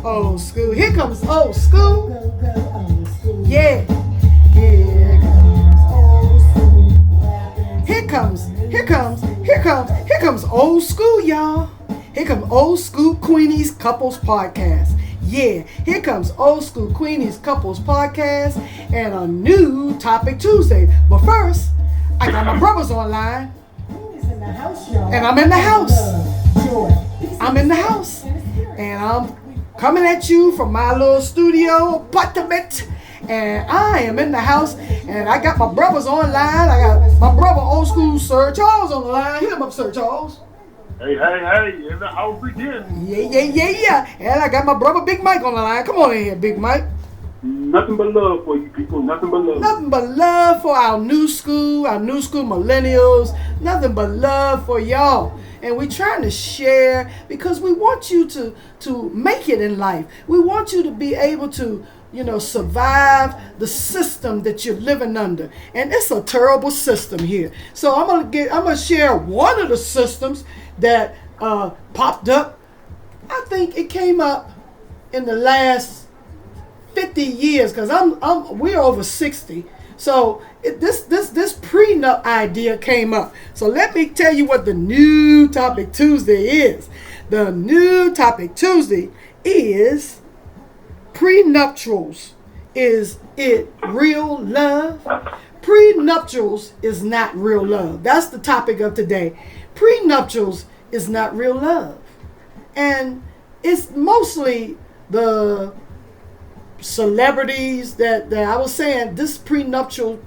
Old school. Here comes old school. Yeah. Here comes old school, y'all. Here comes old school Queenies Couples Podcast. Yeah, here comes old school Queenies Couples Podcast and a new topic Tuesday. But first, I got my brothers online. And I'm in the house. I'm in the house. And I'm coming at you from my little studio apartment. And I am in the house. And I got my brothers online. I got my brother, old school Sir Charles, on the line. Hit him up, Sir Charles. Hey, in the house again. Yeah. And I got my brother, Big Mike, on the line. Come on in here, Big Mike. Nothing but love for you people. Nothing but love. Nothing but love for our new school millennials. Nothing but love for y'all. And we're trying to share because we want you to make it in life. We want you to be able to, survive the system that you're living under. And it's a terrible system here. So I'm gonna share one of the systems that popped up. I think it came up in the last 50 years because we're over 60. So this prenup idea came up. So let me tell you what the new topic Tuesday is. The new topic Tuesday is prenuptials. Is it real love? Prenuptials is not real love. That's the topic of today. Prenuptials is not real love. And it's mostly the celebrities that I was saying, this prenuptial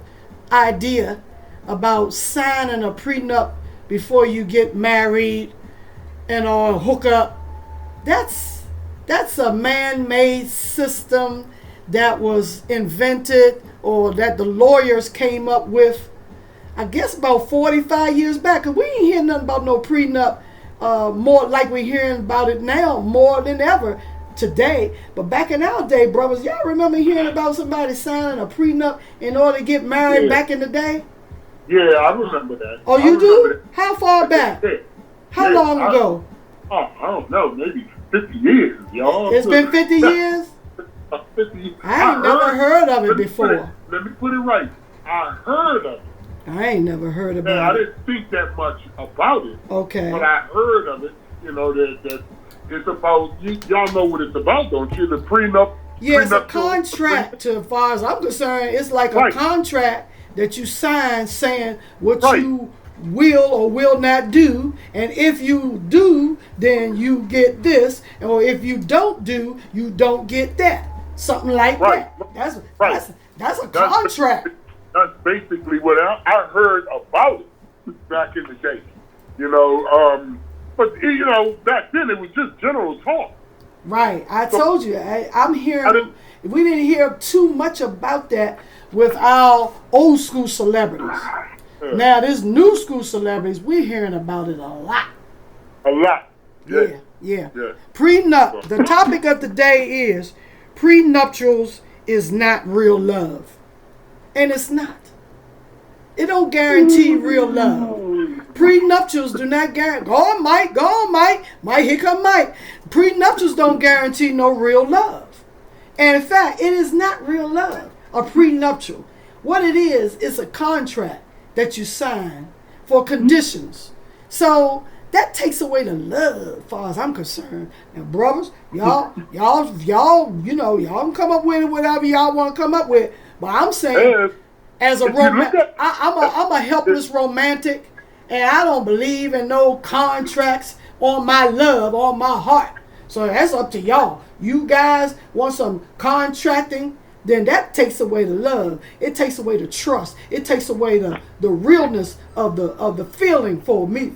idea about signing a prenup before you get married and or hook up, that's a man-made system that was invented or that the lawyers came up with, I guess about 45 years back. Because we ain't hearing nothing about no prenup more like we're hearing about it now more than ever today. But back in our day, brothers, y'all remember hearing about somebody signing a prenup in order to get married back in the day? Yeah, I remember that. Oh, you do? How far back? How long ago? I don't know, maybe 50 years, y'all. It's been 50 years? 50 years. I ain't never heard of it before. Let me put it right. I heard of it. I ain't never heard about it. I it. didn't think that much about it. Okay. But I heard of it, that it's about, y'all know what it's about, don't you? The prenup. Yeah, it's a contract, as far as I'm concerned. It's like a contract that you sign saying what you will or will not do. And if you do, then you get this. Or if you don't do, you don't get that. Something like that. That's a contract. That's basically what I heard about it back in the day. But, back then it was just general talk. Right. I told you. I'm hearing, we didn't hear too much about that with our old school celebrities. Now, this new school celebrities, we're hearing about it a lot. A lot. Yeah. Prenup. The topic of the day is prenuptials is not real love. And it's not. It don't guarantee real love. Prenuptials do not guarantee. Go on, Mike. Mike, here come Mike. Prenuptials don't guarantee no real love. And in fact, it is not real love. A prenuptial. What it is a contract that you sign for conditions. So that takes away the love, as far as I'm concerned. Now, brothers, y'all can come up with it, whatever y'all want to come up with. But I'm saying, as a romantic, I'm a helpless romantic, and I don't believe in no contracts on my love, on my heart. So that's up to y'all. You guys want some contracting, then that takes away the love. It takes away the trust. It takes away the realness of the feeling for me,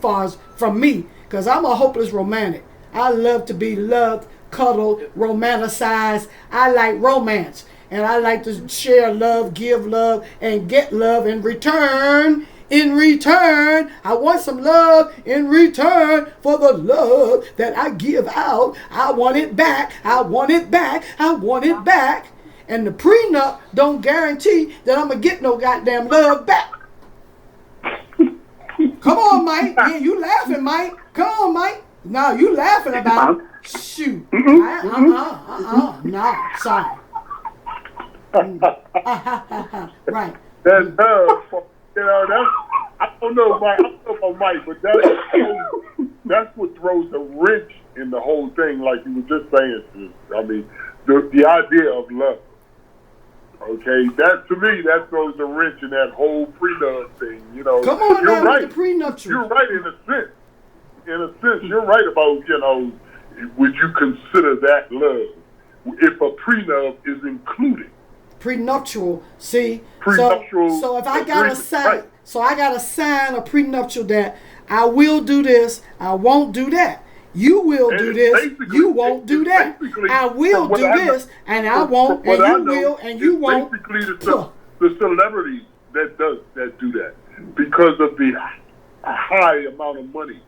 from me, because I'm a hopeless romantic. I love to be loved, cuddled, romanticized. I like romance. And I like to share love, give love, and get love in return. In return, I want some love in return for the love that I give out. I want it back. I want it back. I want it back. And the prenup don't guarantee that I'm going to get no goddamn love back. Come on, Mike. Yeah, you laughing, Mike. Come on, Mike. No, you laughing about it. Shoot. No, sorry. Right. That's that's, I don't know, Mike. I don't know about Mike, but that's what throws a wrench in the whole thing, like you were just saying. I mean, the idea of love. Okay, that to me, that throws a wrench in that whole prenup thing. You know, come on you're now right. With the prenuptial. You're right in a sense. In a sense, you're right about, you know, would you consider that love if a prenup is included? Prenuptial. See, prenuptial. So if I gotta sign, so I gotta sign a prenuptial that I will do this, I won't do that. You will do this, you won't do that. I will do this, and I won't, and you will, and you won't. Basically, the celebrities that do that because of the high amount of money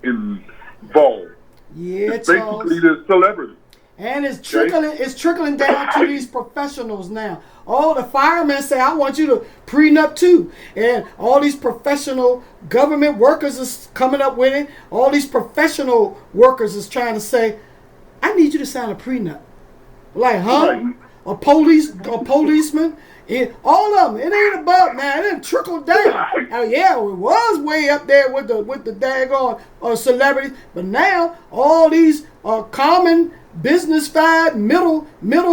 involved. Yeah, it's basically the celebrity. And it's trickling down to these professionals now. Oh, the firemen say, I want you to prenup too. And all these professional government workers is coming up with it. All these professional workers is trying to say, I need you to sign a prenup. Like, huh? Right. A policeman. All of them. It ain't about now. It didn't trickle down. Yeah, it was way up there with the daggone celebrities. But now all these common business middle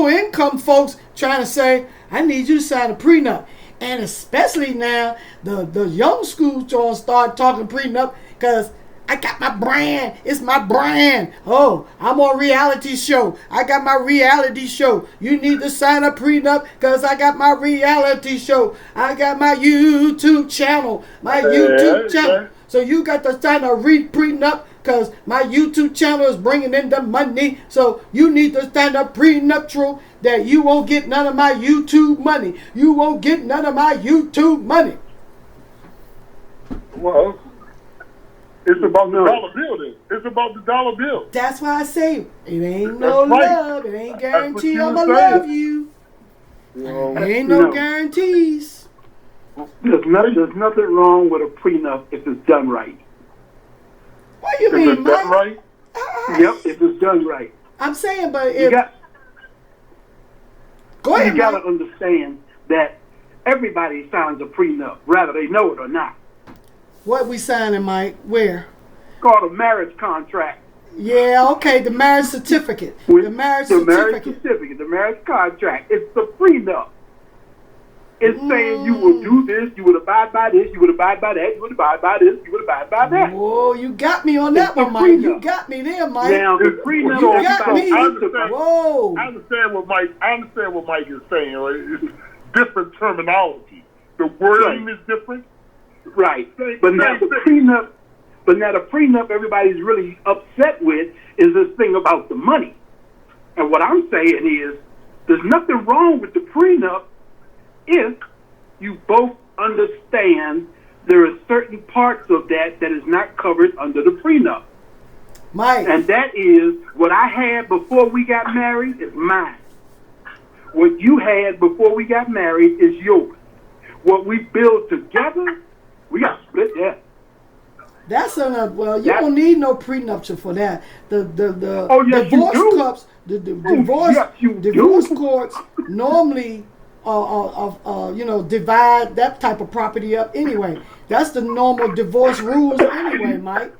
income folks trying to say, I need you to sign a prenup. And especially now, the young schools trying to start talking prenup because I got my brand. It's my brand. Oh, I'm on a reality show. I got my reality show. You need to sign a prenup because I got my reality show. I got my YouTube channel. So you got to sign a prenup because my YouTube channel is bringing in the money. So you need to sign a prenuptial that you won't get none of my YouTube money. You won't get none of my YouTube money. Well, it's about the dollar bill then. It's about the dollar bill. That's why I say it ain't no love. It ain't guaranteed I'm going to love you. There ain't no guarantees. There's nothing wrong with a prenup if it's done right. What do you mean, Mike? If it's done right? Yep, if it's done right. I'm saying, but if... Go ahead, you got to understand that everybody signs a prenup, whether they know it or not. What we signing, Mike? Where? It's called a marriage contract. Yeah, okay, the marriage certificate. The marriage certificate. The marriage contract. It's the prenup. It's saying you will do this, you will abide by this, you will abide by that, you will abide by this, you will abide by that. Whoa, you got me on that one, Mike. You got me there, Mike. Now, the prenup you got me. Whoa. I understand what Mike is saying. Right? It's different terminology. The wording is different. Right. But now the prenup everybody's really upset with is this thing about the money. And what I'm saying is there's nothing wrong with the prenup if you both understand there are certain parts of that is not covered under the prenup. Mike. And that is what I had before we got married is mine. What you had before we got married is yours. What we build together, we got to split that. That's you don't need no prenuptial for that. The divorce cups, divorce courts normally divide that type of property up anyway. That's the normal divorce rules anyway, Mike.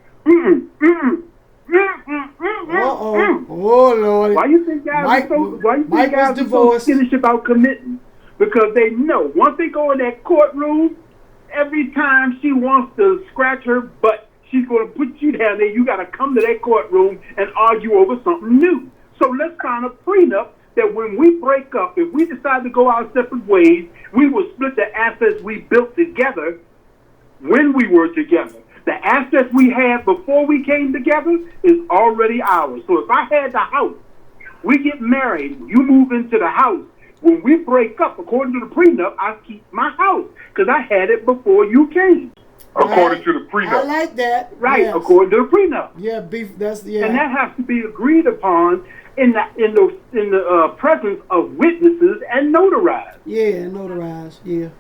Oh Lord. Why you think guys are so skittish about committing? Because they know once they go in that courtroom, every time she wants to scratch her butt, she's going to put you down there. You got to come to that courtroom and argue over something new. So let's sign a prenup that when we break up, if we decide to go our separate ways, we will split the assets we built together when we were together. The assets we had before we came together is already ours. So if I had the house, we get married, you move into the house. When we break up, according to the prenup, I keep my house because I had it before you came. According to the prenup. I like that. Right, yes. According to the prenup. Yeah, And that has to be agreed upon in the presence of witnesses and notarized. Yeah, notarized. Yeah.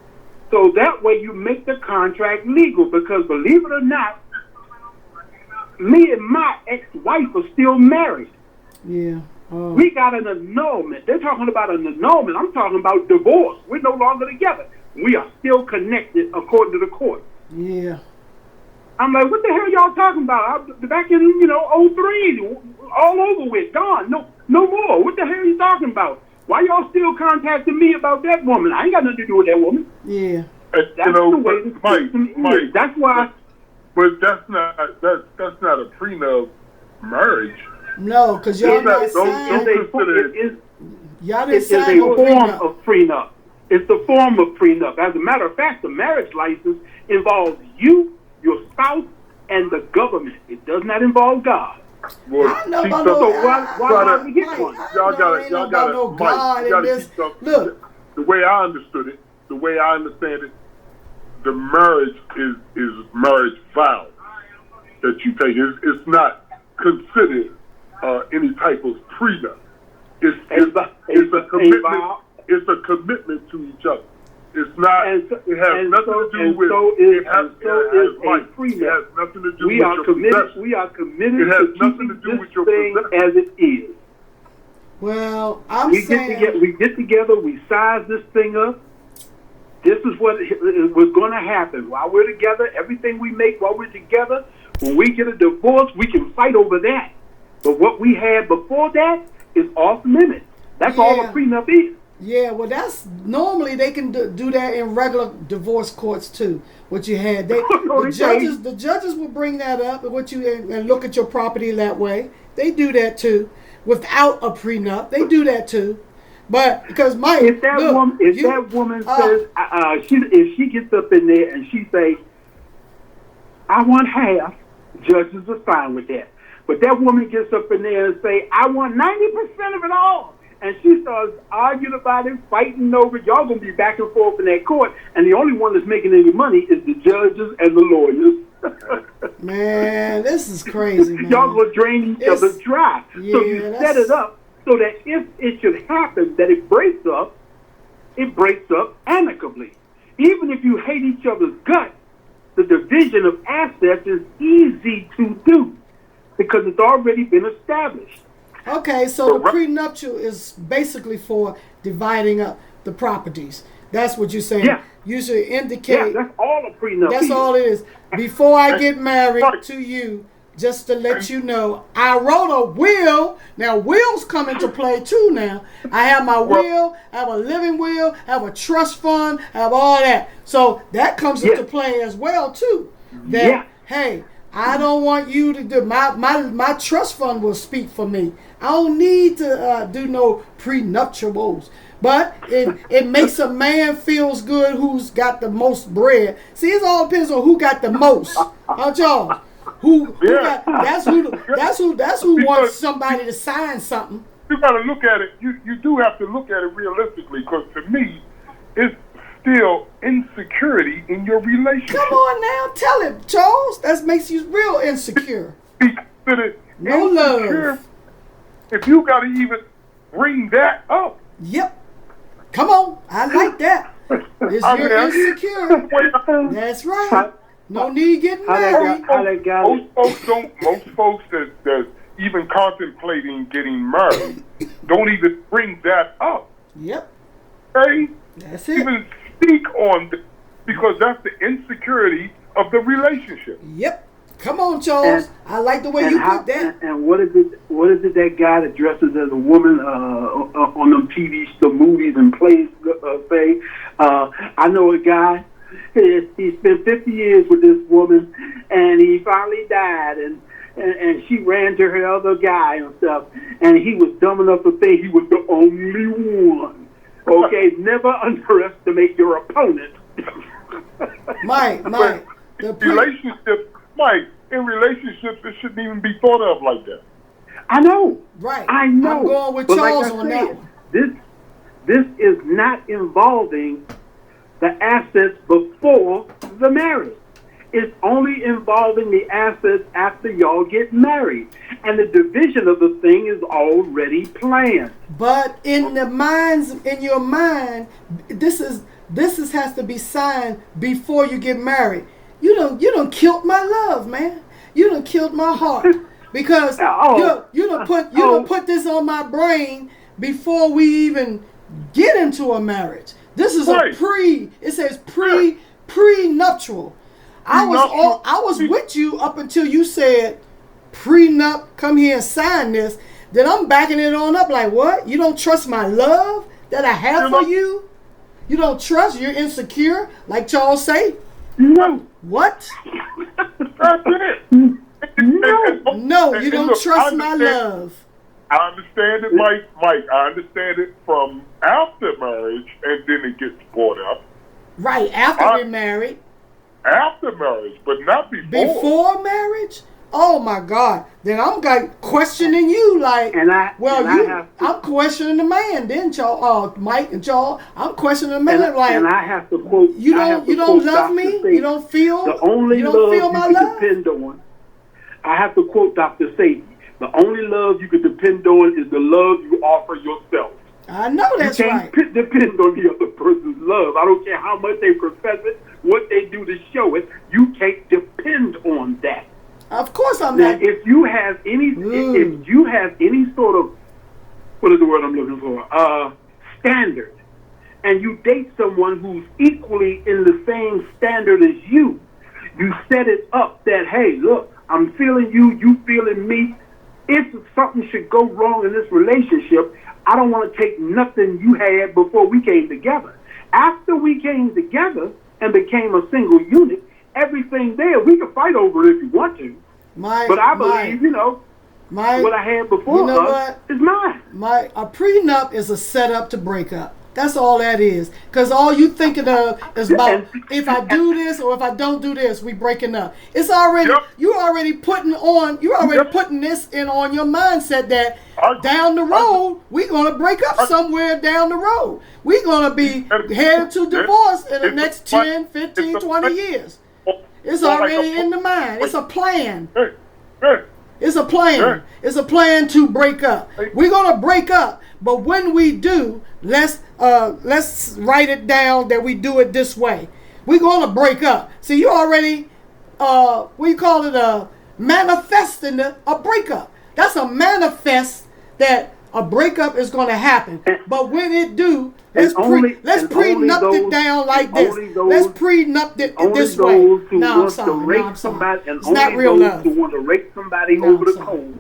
So that way you make the contract legal because believe it or not, me and my ex-wife are still married. Yeah. We got an annulment. They're talking about an annulment. I'm talking about divorce. We're no longer together. We are still connected according to the court. Yeah. I'm like, what the hell y'all talking about? Back in, '03, all over with, gone. No more. What the hell are you talking about? Why y'all still contacting me about that woman? I ain't got nothing to do with that woman. Yeah. That's the way the system is. That's why. But that's not a prenup marriage. No, because y'all not signed. Y'all didn't sign a form of prenup. It's a form of prenup. As a matter of fact, the marriage license involves you, your spouse, and the government. It does not involve God. Well, I know about why don't we get one? Y'all gotta Look, the way I understood it, the way I understand it, the marriage is marriage vow that you take. It's not considered any type of prenup. It's a commitment. It's a commitment to each other. It's not. It has nothing to do with. It has nothing to do with your possession. We are committed. It has to nothing to do with your thing possession. as it is. Well, we get together. We size this thing up. This is what was going to happen while we're together. Everything we make while we're together. When we get a divorce, we can fight over that. But what we had before that is off limits. That's all a prenup is. Yeah, well, that's normally they can do that in regular divorce courts too. What you had, the judges will bring that up, and look at your property that way. They do that too, without a prenup. They do that too, but because if that woman says if she gets up in there and she say, I want half, judges are fine with that. But that woman gets up in there and say, I want 90% of it all. And she starts arguing about it, fighting over it. Y'all going to be back and forth in that court. And the only one that's making any money is the judges and the lawyers. Man, this is crazy, man. Y'all going to drain each other dry. Yeah, so you set it up so that if it should happen that it breaks up amicably. Even if you hate each other's guts, the division of assets is easy to do because it's already been established. Okay, so the prenuptial is basically for dividing up the properties. That's what you're saying. Yeah. You should indicate. Yeah, that's all a prenup. That's all it is. Before I get married to you, just to let you know, I wrote a will. Now, wills come into play too now. I have my will, I have a living will, I have a trust fund, I have all that. So that comes into play as well too. That, hey, I don't want you to do my trust fund will speak for me. I don't need to do no prenuptials. But it makes a man feels good who's got the most bread. See, it all depends on who got the most. Huh, y'all? That's who wants somebody to sign something. You got to look at it. You do have to look at it realistically, because to me, it's still insecurity in your relationship. Come on now, tell it, Charles. That makes you real insecure. No love. If you got to even bring that up. Yep. Come on, I like that. You're insecure. That's right. No need getting married. Most folks that's even contemplating getting married don't even bring that up. Yep. Okay? That's it. Even speak on this, because that's the insecurity of the relationship. Yep. Come on, Charles. I like the way you put that. And what is it that guy that dresses as a woman on them TV, the movies and plays say? I know a guy. He spent 50 years with this woman, and he finally died, and she ran to her other guy and stuff, and he was dumb enough to think he was the only one. Okay, never underestimate your opponent. Mike, in relationships, it shouldn't even be thought of like that. I know. Right. I know. I'm going with Charles on that one. This is not involving the assets before the marriage. It's only involving the assets after y'all get married. And the division of the thing is already planned. But in your mind, this has to be signed before you get married. You don't killed my love, man. You done killed my heart because you done put this on my brain before we even get into a marriage. This is it says prenuptial. I was with you up until you said prenup, come here and sign this. Then I'm backing it on up like, what? You don't trust my love that I have for you? You don't trust? You're insecure, like y'all say? No. What? That's it. No, you don't trust my love. I understand it, Mike. I understand it from after marriage, and then it gets brought up. Right, after we're married. After marriage, but not before. Before marriage? Oh my God! Then I'm questioning you, like, I'm questioning the man. Then y'all, Mike and y'all, I'm questioning the man, and I have to quote. You don't love me. You don't feel. The only you don't love feel my you love. can depend on. I have to quote Dr. Sadie. The only love you can depend on is the love you offer yourself. I know that's right. You can't depend on the other person's love. I don't care how much they profess it, what they do to show it. You can't depend on that. Of course I'm now, not. If you have any sort of, what is the word I'm looking for? Standard, and you date someone who's equally in the same standard as you set it up that, hey, look, I'm feeling you, you feeling me. If something should go wrong in this relationship, I don't want to take nothing you had before we came together. After we came together and became a single unit, everything there, we can fight over it if you want to. But I believe, what I had before is mine. A prenup is a setup to break up. That's all that is. Because all you thinking of is about if I do this or if I don't do this, we breaking up. It's already, you're already putting this in on your mindset that down the road, we're going to break up somewhere down the road. We're going to be headed to divorce in the next 10, 15, 20 years. It's already in the mind. It's a plan. It's a plan. It's a plan to break up. We're gonna break up, but when we do, let's write it down that we do it this way. We're gonna break up. See, you already we call it manifesting a breakup. That's a manifest that a breakup is gonna happen. But when it do, let's prenup it down like this. Let's prenup it this way. No, I'm sorry. It's not real love. Who want to rake somebody over the coals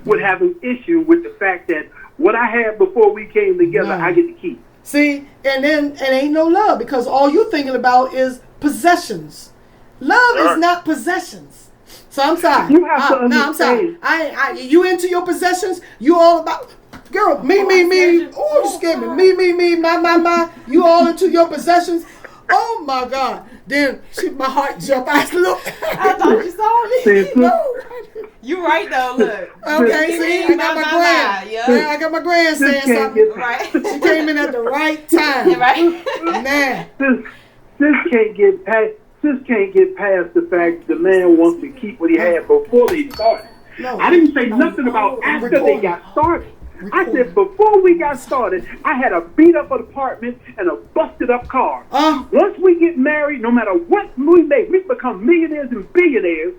would have an issue with the fact that what I had before we came together, I get to keep. See, and then it ain't no love because all you're thinking about is possessions. Love is not possessions. So I'm sorry. You have to understand. I'm sorry. You into your possessions? You all about... Girl, me. Oh, you scared me. Me, my. You all into your possessions? Oh my God. Then my heart jumped. I looked. I thought you saw me. No. You right though, look. Okay, see, I got my grand. Yeah, I got my grand saying something. Right. She came in at the right time. Yeah, right. Man. Sis can't get past the fact the man wants to keep what he had before they started. No, I didn't say nothing about after they got started. I said before we got started, I had a beat-up apartment and a busted-up car. Once we get married, no matter what we make, we become millionaires and billionaires.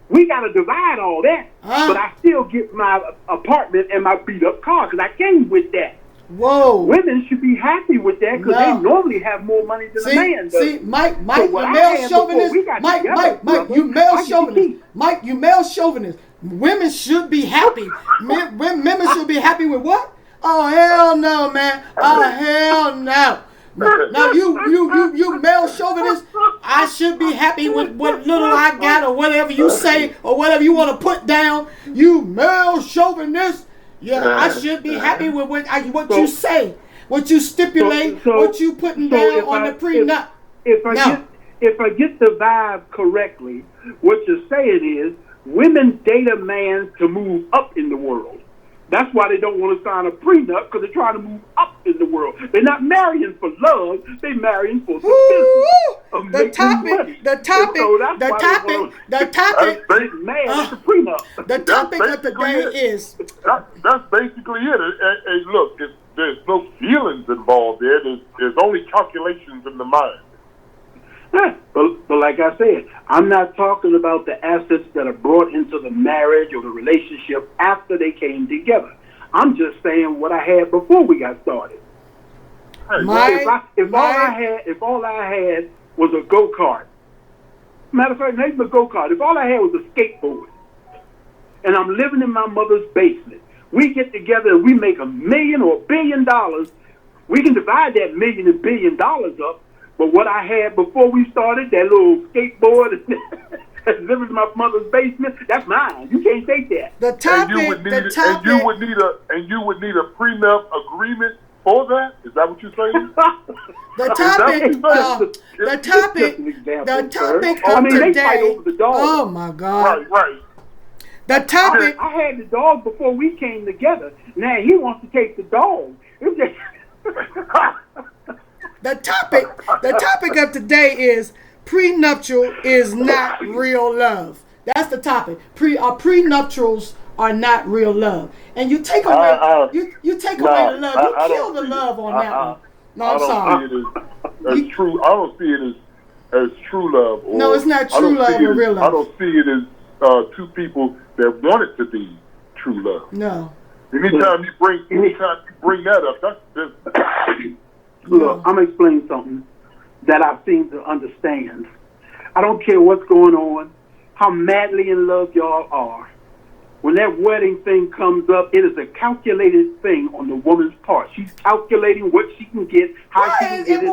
We got to divide all that. But I still get my apartment and my beat-up car because I came with that. Whoa. Women should be happy with that because they normally have more money than a man does. See, Mike, you male chauvinist. Mike, you male chauvinist. Mike, you male chauvinist. Women should be happy. Women should be happy with what? Oh, hell no, man. Oh, hell no. Now, you male chauvinist, I should be happy with what little I got or whatever you say or whatever you want to put down. You male chauvinist. Yeah, I should be happy with what you say, what you stipulate, what you putting down on the prenup. If I get the vibe correctly, what you're saying is women date a man to move up in the world. That's why they don't want to sign a prenup because they're trying to move up in the world. They're not marrying for love; they're marrying for some business. The topic of the day is. That's basically it. And look, there's no feelings involved there. There's only calculations in the mind. Yeah, but like I said, I'm not talking about the assets that are brought into the marriage or the relationship after they came together. I'm just saying what I had before we got started. If all I had was a go-kart, matter of fact, maybe a go-kart. If all I had was a skateboard, and I'm living in my mother's basement, we get together and we make $1 million or $1 billion. We can divide that million and $1 billion up. But what I had before we started, that little skateboard and living in my mother's basement, that's mine. You can't take that. And you would need a prenup agreement for that? Is that what you're saying? The topic of they today. fight over the dog. Oh my God! Right. The topic. I had the dog before we came together. Now he wants to take the dog. The topic of today is prenuptial is not real love. That's the topic. Prenuptials are not real love, and you take away you take away the love. You kill the love on that one. No, I'm sorry. As true. I don't see it as true love. No, it's not true love or real love. I don't see it as two people that want it to be true love. No. Anytime you bring that up, that's business. Look, I'm going to explain something that I seem to understand. I don't care what's going on, how madly in love y'all are. When that wedding thing comes up, it is a calculated thing on the woman's part. She's calculating what she can get, how she can get it.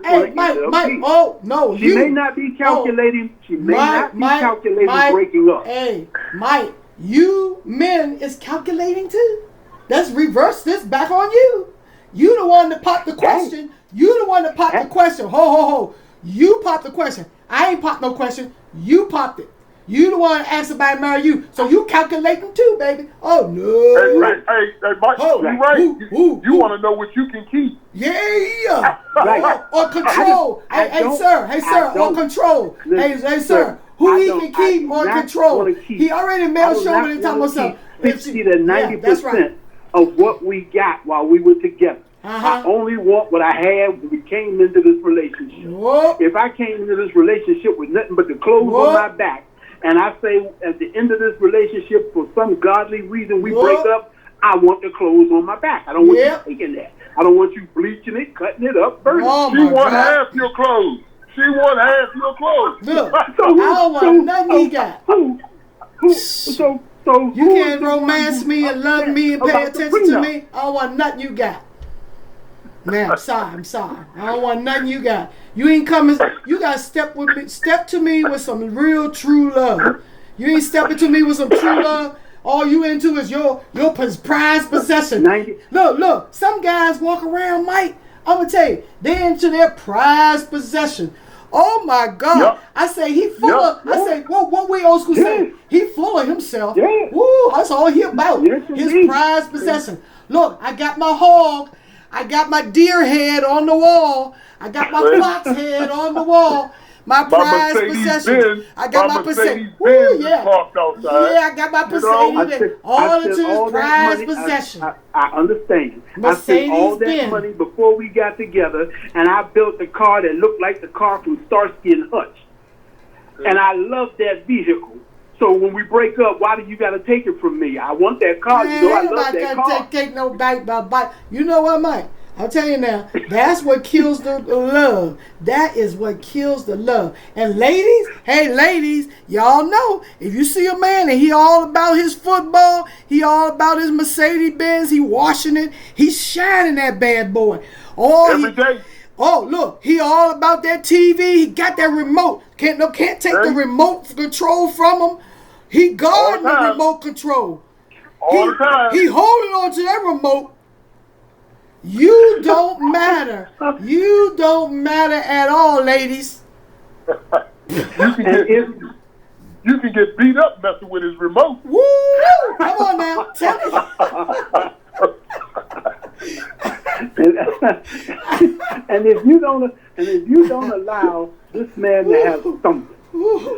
Hey, Mike, oh, no. She may not be calculating. She may not be calculating breaking up. Hey, Mike, you men is calculating too. Let's reverse this back on you. You the one that popped the question. You the one that popped the question. Ho. You popped the question. I ain't popped no question. You popped it. You the one that asked somebody to marry you. So you calculating too, baby. Oh, no. Hey, Mike, you right. You want to know what you can keep. Yeah. Right. Or control. Hey, sir. Or control. Hey, sir. Who he can keep or control. He already mailed showing and talking about something. 50 to 90% of what we got while we were together. I only want what I had when we came into this relationship. If I came into this relationship with nothing but the clothes on my back, and I say at the end of this relationship, for some godly reason we break up, I want the clothes on my back. I don't want you taking that. I don't want you bleaching it, cutting it up, burning it. She want half your clothes. Look, I don't want nothing you got. So you can't romance me and love me and pay attention to me. I don't want nothing you got. Man, I'm sorry. I don't want nothing you got. You ain't coming. You got to step to me with some real true love. You ain't stepping to me with some true love. All you into is your prized possession. Look. Some guys walk around, Mike. I'm gonna tell you, they into their prized possession. Oh my God! Yep. I say he full of. I say what we old school say. He full of himself. Yeah. Woo! That's all he about. His prized possession. Look, I got my hog. I got my deer head on the wall. I got my fox head on the wall. My prized possession. I got my Mercedes. Woo, yeah. I got my Mercedes. All into his prized possession. I understand. I spent all that money before we got together, and I built a car that looked like the car from Starsky and Hutch. And I love that vehicle. So when we break up, why do you got to take it from me? I want that car. Man, I love that car. Take no bite. You know what, Mike? I'll tell you now, that's what kills the love. That is what kills the love. And ladies, y'all know, if you see a man and he all about his football, he all about his Mercedes Benz, he washing it, he's shining that bad boy. Every day. Oh, look, he all about that TV. He got that remote. Can't take the remote control from him. He guarding the remote control. All the time. He holding on to that remote. You don't matter. You don't matter at all, ladies. You can get beat up messing with his remote. Woo! Come on now, tell me. and if you don't allow this man to have something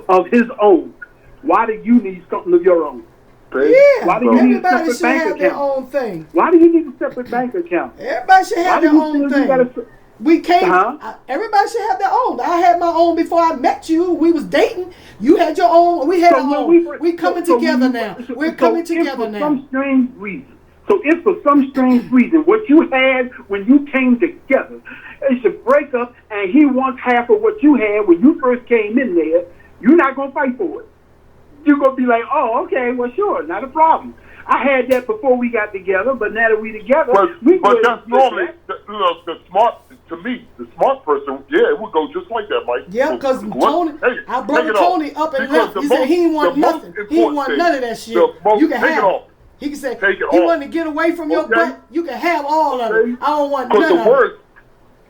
of his own, why do you need something of your own? Yeah, why do you need a separate bank account? Their own thing. Why do you need a separate bank account? Everybody should have their own thing. We came. Everybody should have their own. I had my own before I met you. We was dating. You had your own. We had our own. We coming together now. We're coming together now. Some strange reason. So if for some strange reason what you had when you came together, it's a breakup, and he wants half of what you had when you first came in there, you're not gonna fight for it. You're gonna be like, oh, okay, well, sure, not a problem. I had that before we got together, but now that we together, but that's normally the smart. To me, the smart person, it would go just like that, Mike. Yeah, because Tony, our brother Tony up and left. He said he ain't want nothing. He ain't want none of that shit. You can have it. He can say, you want to get away from your butt, you can have all of it. I don't want none of it.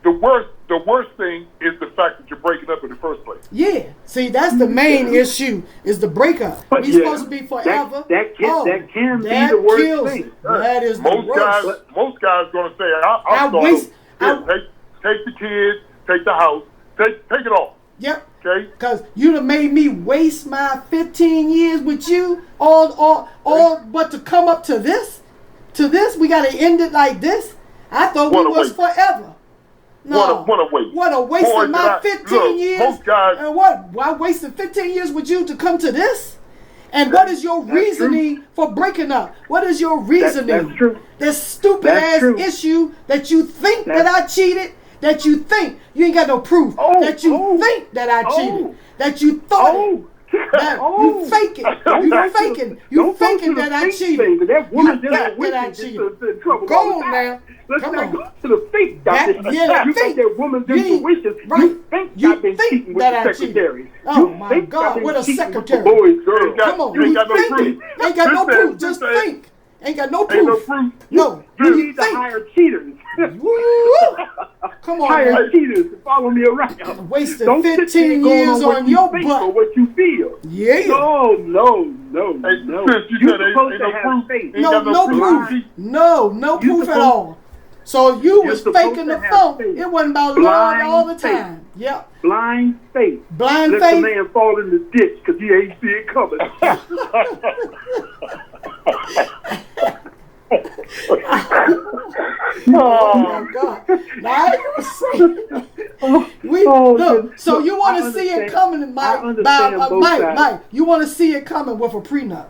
The worst thing is the fact that you're breaking up in the first place. Yeah. See, that's the main issue, is the breakup. We're supposed to be forever. That can be the worst thing. That is the worst. Most guys going to say, take the kids, take the house, take it all. Yep. Okay. Because you done made me waste my 15 years with you, all but to come up to this, we got to end it like this. I thought we was forever. No. What a waste. What a waste of my 15 years. Most guys. And what? I wasted 15 years with you to come to this? And what is your reasoning for breaking up? What is your reasoning? That's true. This stupid ass issue that you think that I cheated, that you think you ain't got no proof, that you think that I cheated, that you thought it. You faking. You faking that I cheated. That woman that I cheated. Go on now. Let's not go to the fake, Doctor. You think that woman's intuition. You think I've been cheating with the secretary. Oh my God, with a secretary. Boys, girls. Come on, you think. Ain't got no proof. Just think. Ain't got no proof. No. You need to hire cheaters. Come on, hire cheaters to follow me around. Wasted 15 years on your butt. For what you feel. Yeah. No. You're supposed to have faith. No proof. No proof at all. So you was faking the phone. It wasn't about love all the time. Yep. Blind faith. Blind faith. Let the man fall in the ditch because he ain't see it coming. Oh my God! Look. So you want to see it coming, Mike? Mike, you want to see it coming with a prenup?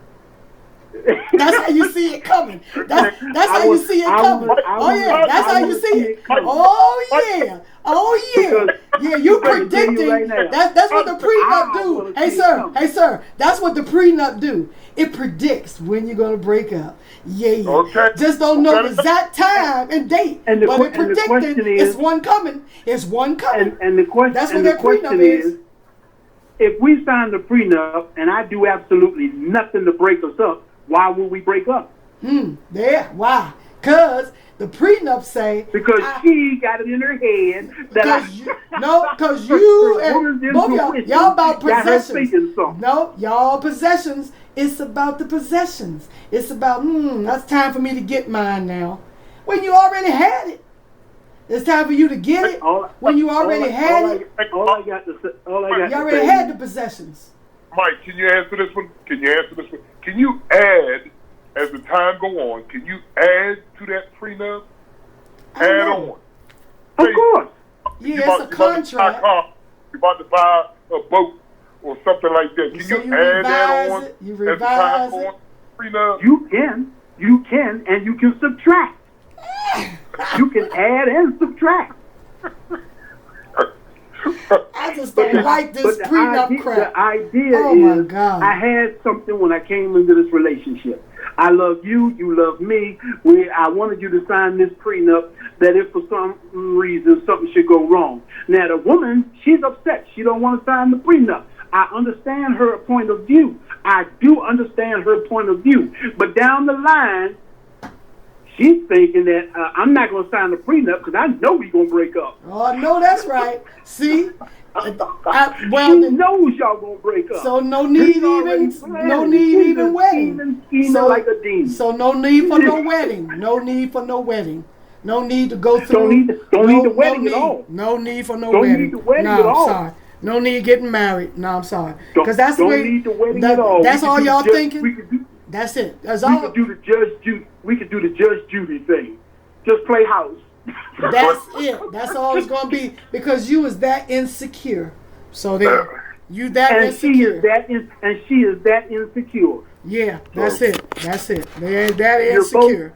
That's how you see it coming. That's how you see it coming. That's how you see it. Oh yeah. Yeah, you predicting. That's what the prenup do. Hey sir. That's what the prenup do. It predicts when you're gonna break up. Yeah. Okay. Just don't know the exact time and date. But it predicting it's one coming. It's one coming. And the question. That's what that prenup is. If we sign the prenup and I do absolutely nothing to break us up, why would we break up? Yeah, why? Because the prenup say... Because she got it in her head that because you and both y'all about possessions. No, y'all possessions. It's about the possessions. It's about, that's time for me to get mine now. When you already had it. It's time for you to get it when you already had it. You already had the possessions. Mike, can you answer this one? Can you add, as the time go on, can you add to that prenup? Add on. Of course. Yeah, it's a contract. You're about to buy a boat or something like that. Can you add that on? You revise it. Prenup? You can, and you can subtract. You can add and subtract. I just don't like this prenup crap. The idea is, God. I had something when I came into this relationship. I love you, you love me. I wanted you to sign this prenup that if for some reason something should go wrong. Now the woman, she's upset. She don't want to sign the prenup. I understand her point of view. I do understand her point of view. But down the line, she's thinking that I'm not going to sign the prenup because I know we're going to break up. Oh, no, that's right. See? She knows y'all going to break up. So no need even wedding. So, like a demon. So no need for no wedding. No need for no wedding. No need to go through. Don't need the wedding at all. No need for no wedding. Don't need the wedding at all. I'm sorry. No need getting married. No, I'm sorry. Because that's the way. Don't need the wedding at all. That's all y'all thinking? That's it. That's all. We could do the Judge Judy thing. Just play house. That's it. That's all it's going to be because you was that insecure. So there, you that and insecure. She is that insecure. Yeah, that's it. That's it. They ain't that insecure.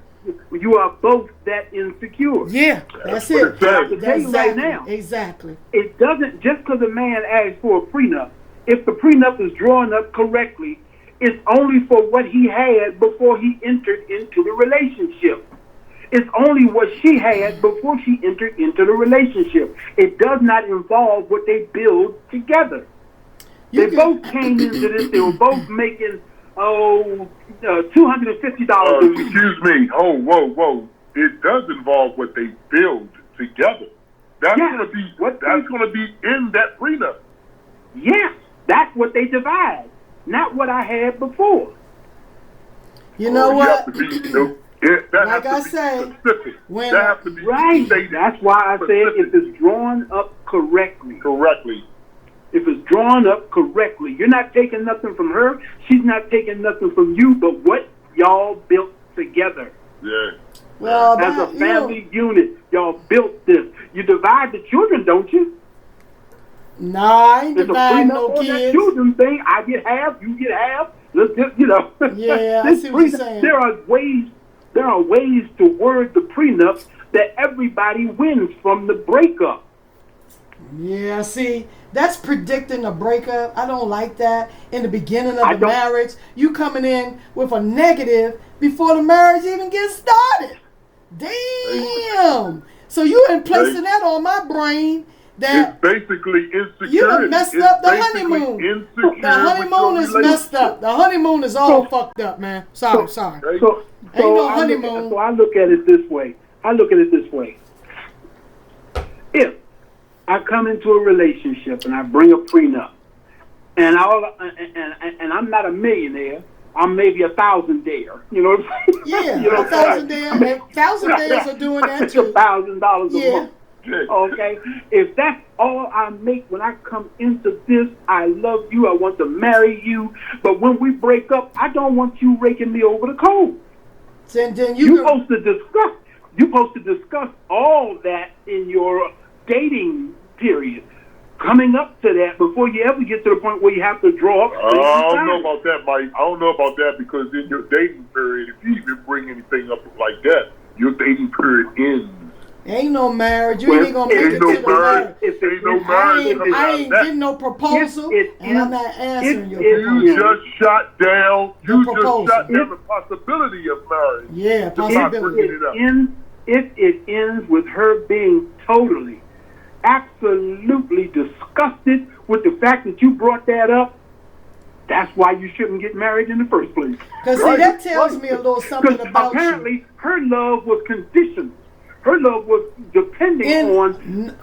You are both that insecure. Yeah, that's it. I have to tell you right now. Exactly. It doesn't, just because a man asks for a prenup, if the prenup is drawn up correctly, it's only for what he had before he entered into the relationship. It's only what she had before she entered into the relationship. It does not involve what they build together. They both came into this, they were both making, $250 a week. Excuse me. Oh, whoa. It does involve what they build together. That's gonna be in that prenup. Yes, that's what they divide, not what I had before. You know what? Like I say, when that has to be right. stated. That's why I said if it's drawn up correctly. If it's drawn up correctly, you're not taking nothing from her. She's not taking nothing from you, but what y'all built together. Yeah. Well, as a family unit, y'all built this. You divide the children, don't you? No, I ain't dividing no kids. kids. That children thing, I get half, you get half. Let's just, Yeah, I see what you're saying. There are ways to word the prenup that everybody wins from the breakup. Yeah, see, that's predicting a breakup. I don't like that. In the beginning of the marriage, you coming in with a negative before the marriage even gets started. Damn. So you ain't placing that on my brain. That it's basically insecurity. You done messed up the honeymoon. The honeymoon is messed up. The honeymoon is all fucked up, man. Sorry. So ain't no honeymoon. So I look at it this way. If I come into a relationship and I bring a prenup, and I'm not a millionaire, I'm maybe a thousandaire. You know what I'm saying? Yeah, a thousandaires are doing that too. $1,000 a month. Okay, if that's all I make when I come into this, I love you, I want to marry you, but when we break up, I don't want you raking me over the coals. Then you're supposed to discuss all that in your dating period, coming up to that before you ever get to the point where you have to draw up. I don't know about that, Mike. I don't know about that because in your dating period, if you even bring anything up like that, your dating period ends. Ain't no marriage. You ain't gonna make it to the marriage. I ain't getting no proposal, and I'm not answering your proposal. You just shot down. The possibility of marriage. Yeah, possibility. If it ends with her being totally, absolutely disgusted with the fact that you brought that up, that's why you shouldn't get married in the first place. Because see, that tells me a little something about apparently her love was conditional. Her love was depending on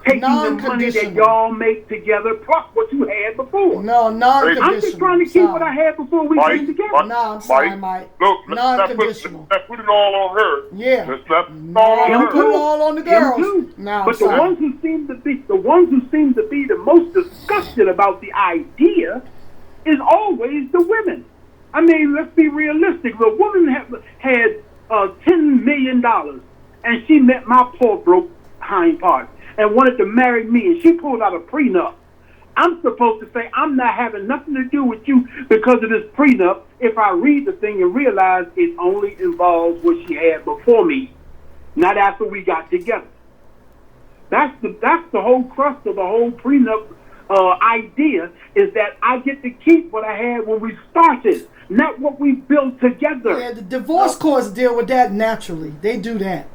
taking the money that y'all make together plus what you had before. No, non-conditional. I'm just trying to keep what I had before we came together. No, I'm sorry, Mike. Look, non-conditional. Let's put it all on her. Yeah. Let's not put it all on the girls. No, but the ones who seem to be the most disgusted about the idea is always the women. I mean, let's be realistic. The woman had $10 million. And she met my poor broke hind part and wanted to marry me, and she pulled out a prenup. I'm supposed to say I'm not having nothing to do with you because of this prenup if I read the thing and realize it only involves what she had before me, not after we got together. That's the whole crust of the whole prenup idea, is that I get to keep what I had when we started, not what we built together. Yeah, the divorce courts deal with that naturally. They do that.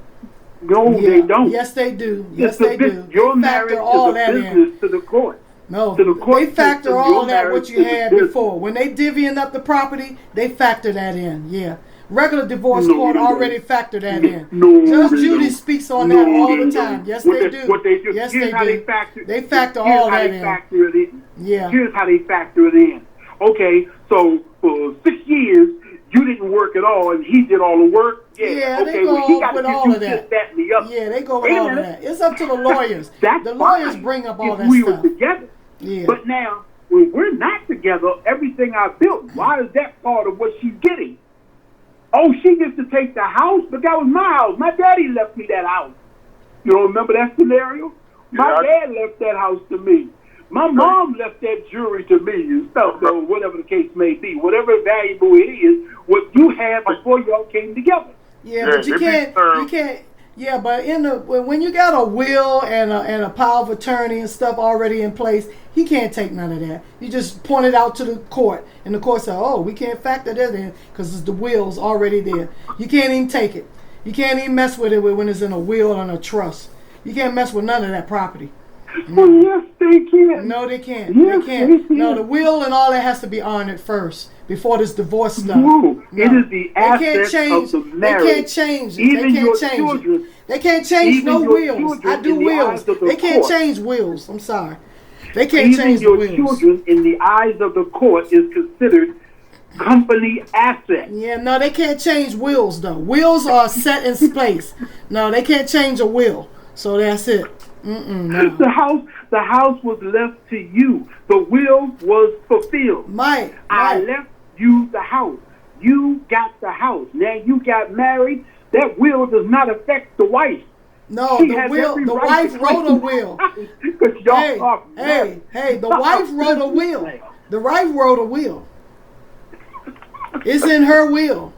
No, they don't. Yes, they do. Yes, they do. Your marriage is a business to the court. No, to the court they factor all that what you had before. When they divvying up the property, they factor that in. Yeah. Regular divorce court already factor that in. Judge Judy speaks on that all the time. Yes, they do. What they do. Yes, they do. They factor all that in. Yeah. Here's how they factor it in. Okay, so for 6 years, you didn't work at all, and he did all the work. Yeah, okay, they go with all of that. And the other. Yeah, they go with all of that. It's up to the lawyers. The lawyers bring up all that we stuff. Were together. Yeah. But now, when we're not together, everything I built, why is that part of what she's getting? Oh, she gets to take the house, but that was my house. My daddy left me that house. You don't remember that scenario? My dad left that house to me. My mom left that jewelry to me and stuff, or whatever the case may be. Whatever valuable it is, what you had before y'all came together. Yeah, but you can't. Yeah, but when you got a will and a power of attorney and stuff already in place, he can't take none of that. You just point it out to the court, and the court said, "Oh, we can't factor that in because the will's already there. You can't even take it. You can't even mess with it when it's in a will and a trust. You can't mess with none of that property." Oh, yes, they can. No, they can't. Yes, they can't. No, the will and all that has to be honored first before this divorce stuff. No, it is the assets of the marriage. They can't change it. Even they can't change children, it. They can't change no wills. I do wills. They can't court. change wills. I'm sorry. They can't change the wills. Even your children, in the eyes of the court, is considered company assets. Yeah, no, they can't change wills, though. Wills are set in place. No, they can't change a will. So that's it. No. The house was left to you. The will was fulfilled. Mike. I left you the house. You got the house. Now you got married. That will does not affect the wife. No, the wife wrote a will. Hey, the wife wrote a will. The wife wrote a will. It's in her will.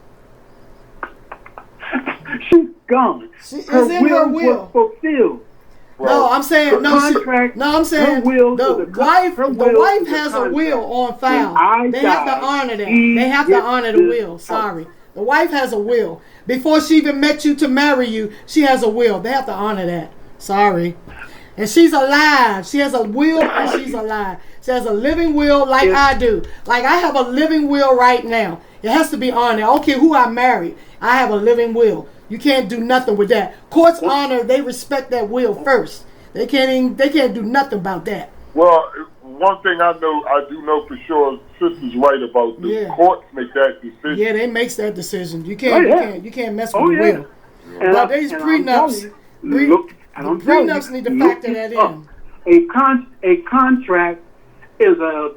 She's gone. Her will was fulfilled. No, I'm saying the wife has a will on file. They have to honor that. They have to honor the will. Sorry. The wife has a will. Before she even met you to marry you, she has a will. They have to honor that. Sorry. And she's alive. She has a will and she's alive. She has a living will like I do. Like I have a living will right now. It has to be honored. I don't care who I marry. I have a living will. You can't do nothing with that. Courts honor, they respect that will first. They can't do nothing about that. Well, one thing I do know for sure, sister's right about the courts make that decision. Yeah, they makes that decision. You can't mess with the will. But these prenups, prenups need to factor that in. A contract is a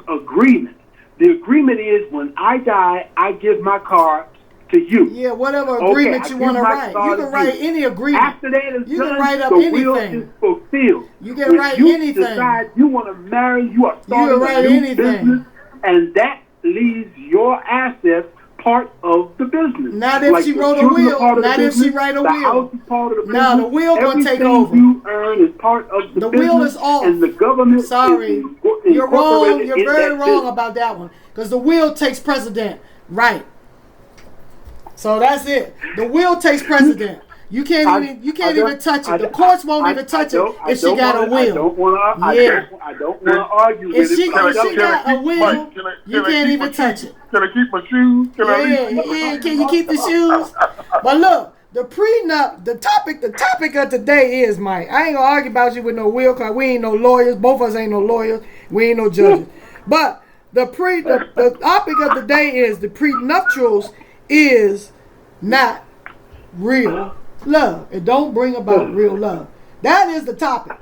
agreement. The agreement is when I die, I give my car to you. Yeah, whatever agreement you want to write. You can write any agreement. After that is you done, can write up the anything. will is fulfilled. You can write anything. You decide you want to marry, you are starting a new business, and that leaves your assets part of the business. Not if she wrote a will. Not if she write a will. The house is part of the business. No, the will going to take over. Everything you earn is part of the business. The will is off. And the government you're wrong. You're very wrong about that one. Because the will takes precedent. Right. So that's it. The will takes precedent. You can't even touch it. The courts won't even touch it if she got a will. I don't want to argue with it. If she got a will, you can't even touch it. Can I keep my shoes? Can you keep the shoes? But look, the prenup, the topic of today is, Mike, I ain't gonna argue about you with no will because we ain't no lawyers. Both of us ain't no lawyers. We ain't no judges. But the topic of the day is the prenuptials is not real love. It don't bring about real love. That is the topic.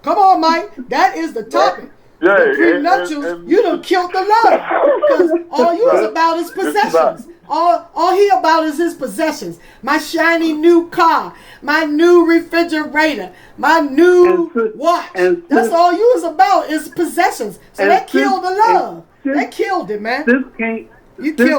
Come on, Mike. That is the topic. Yeah, the prenuptials, you done killed the love. Because all you is about is possessions. All he about is his possessions. My shiny new car, my new refrigerator, my new watch. That's all you is about is possessions. So that killed the love. That killed it, man. This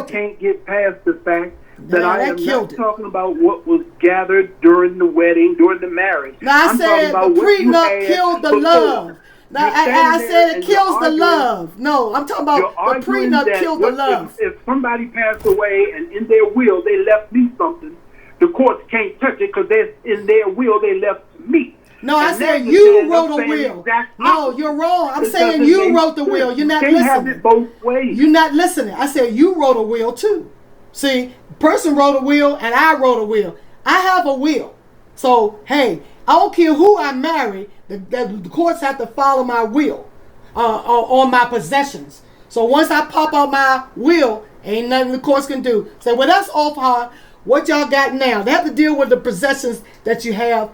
can't get past the fact that I am not talking about what was gathered during the wedding, during the marriage. Now I said the prenup killed the love. Now I said it kills the love. No, I'm talking about the prenup killed the love. If somebody passed away and in their will they left me something, the courts can't touch it because in their will they left me. No, I said you wrote a will. No, you're wrong. I'm saying you wrote the will. You're not listening. Have it both ways. You're not listening. I said you wrote a will too. See, person wrote a will and I wrote a will. I have a will. So, hey, I don't care who I marry. The courts have to follow my will on my possessions. So once I pop out my will, ain't nothing the courts can do. Say, well, that's off hard. What y'all got now? They have to deal with the possessions that you have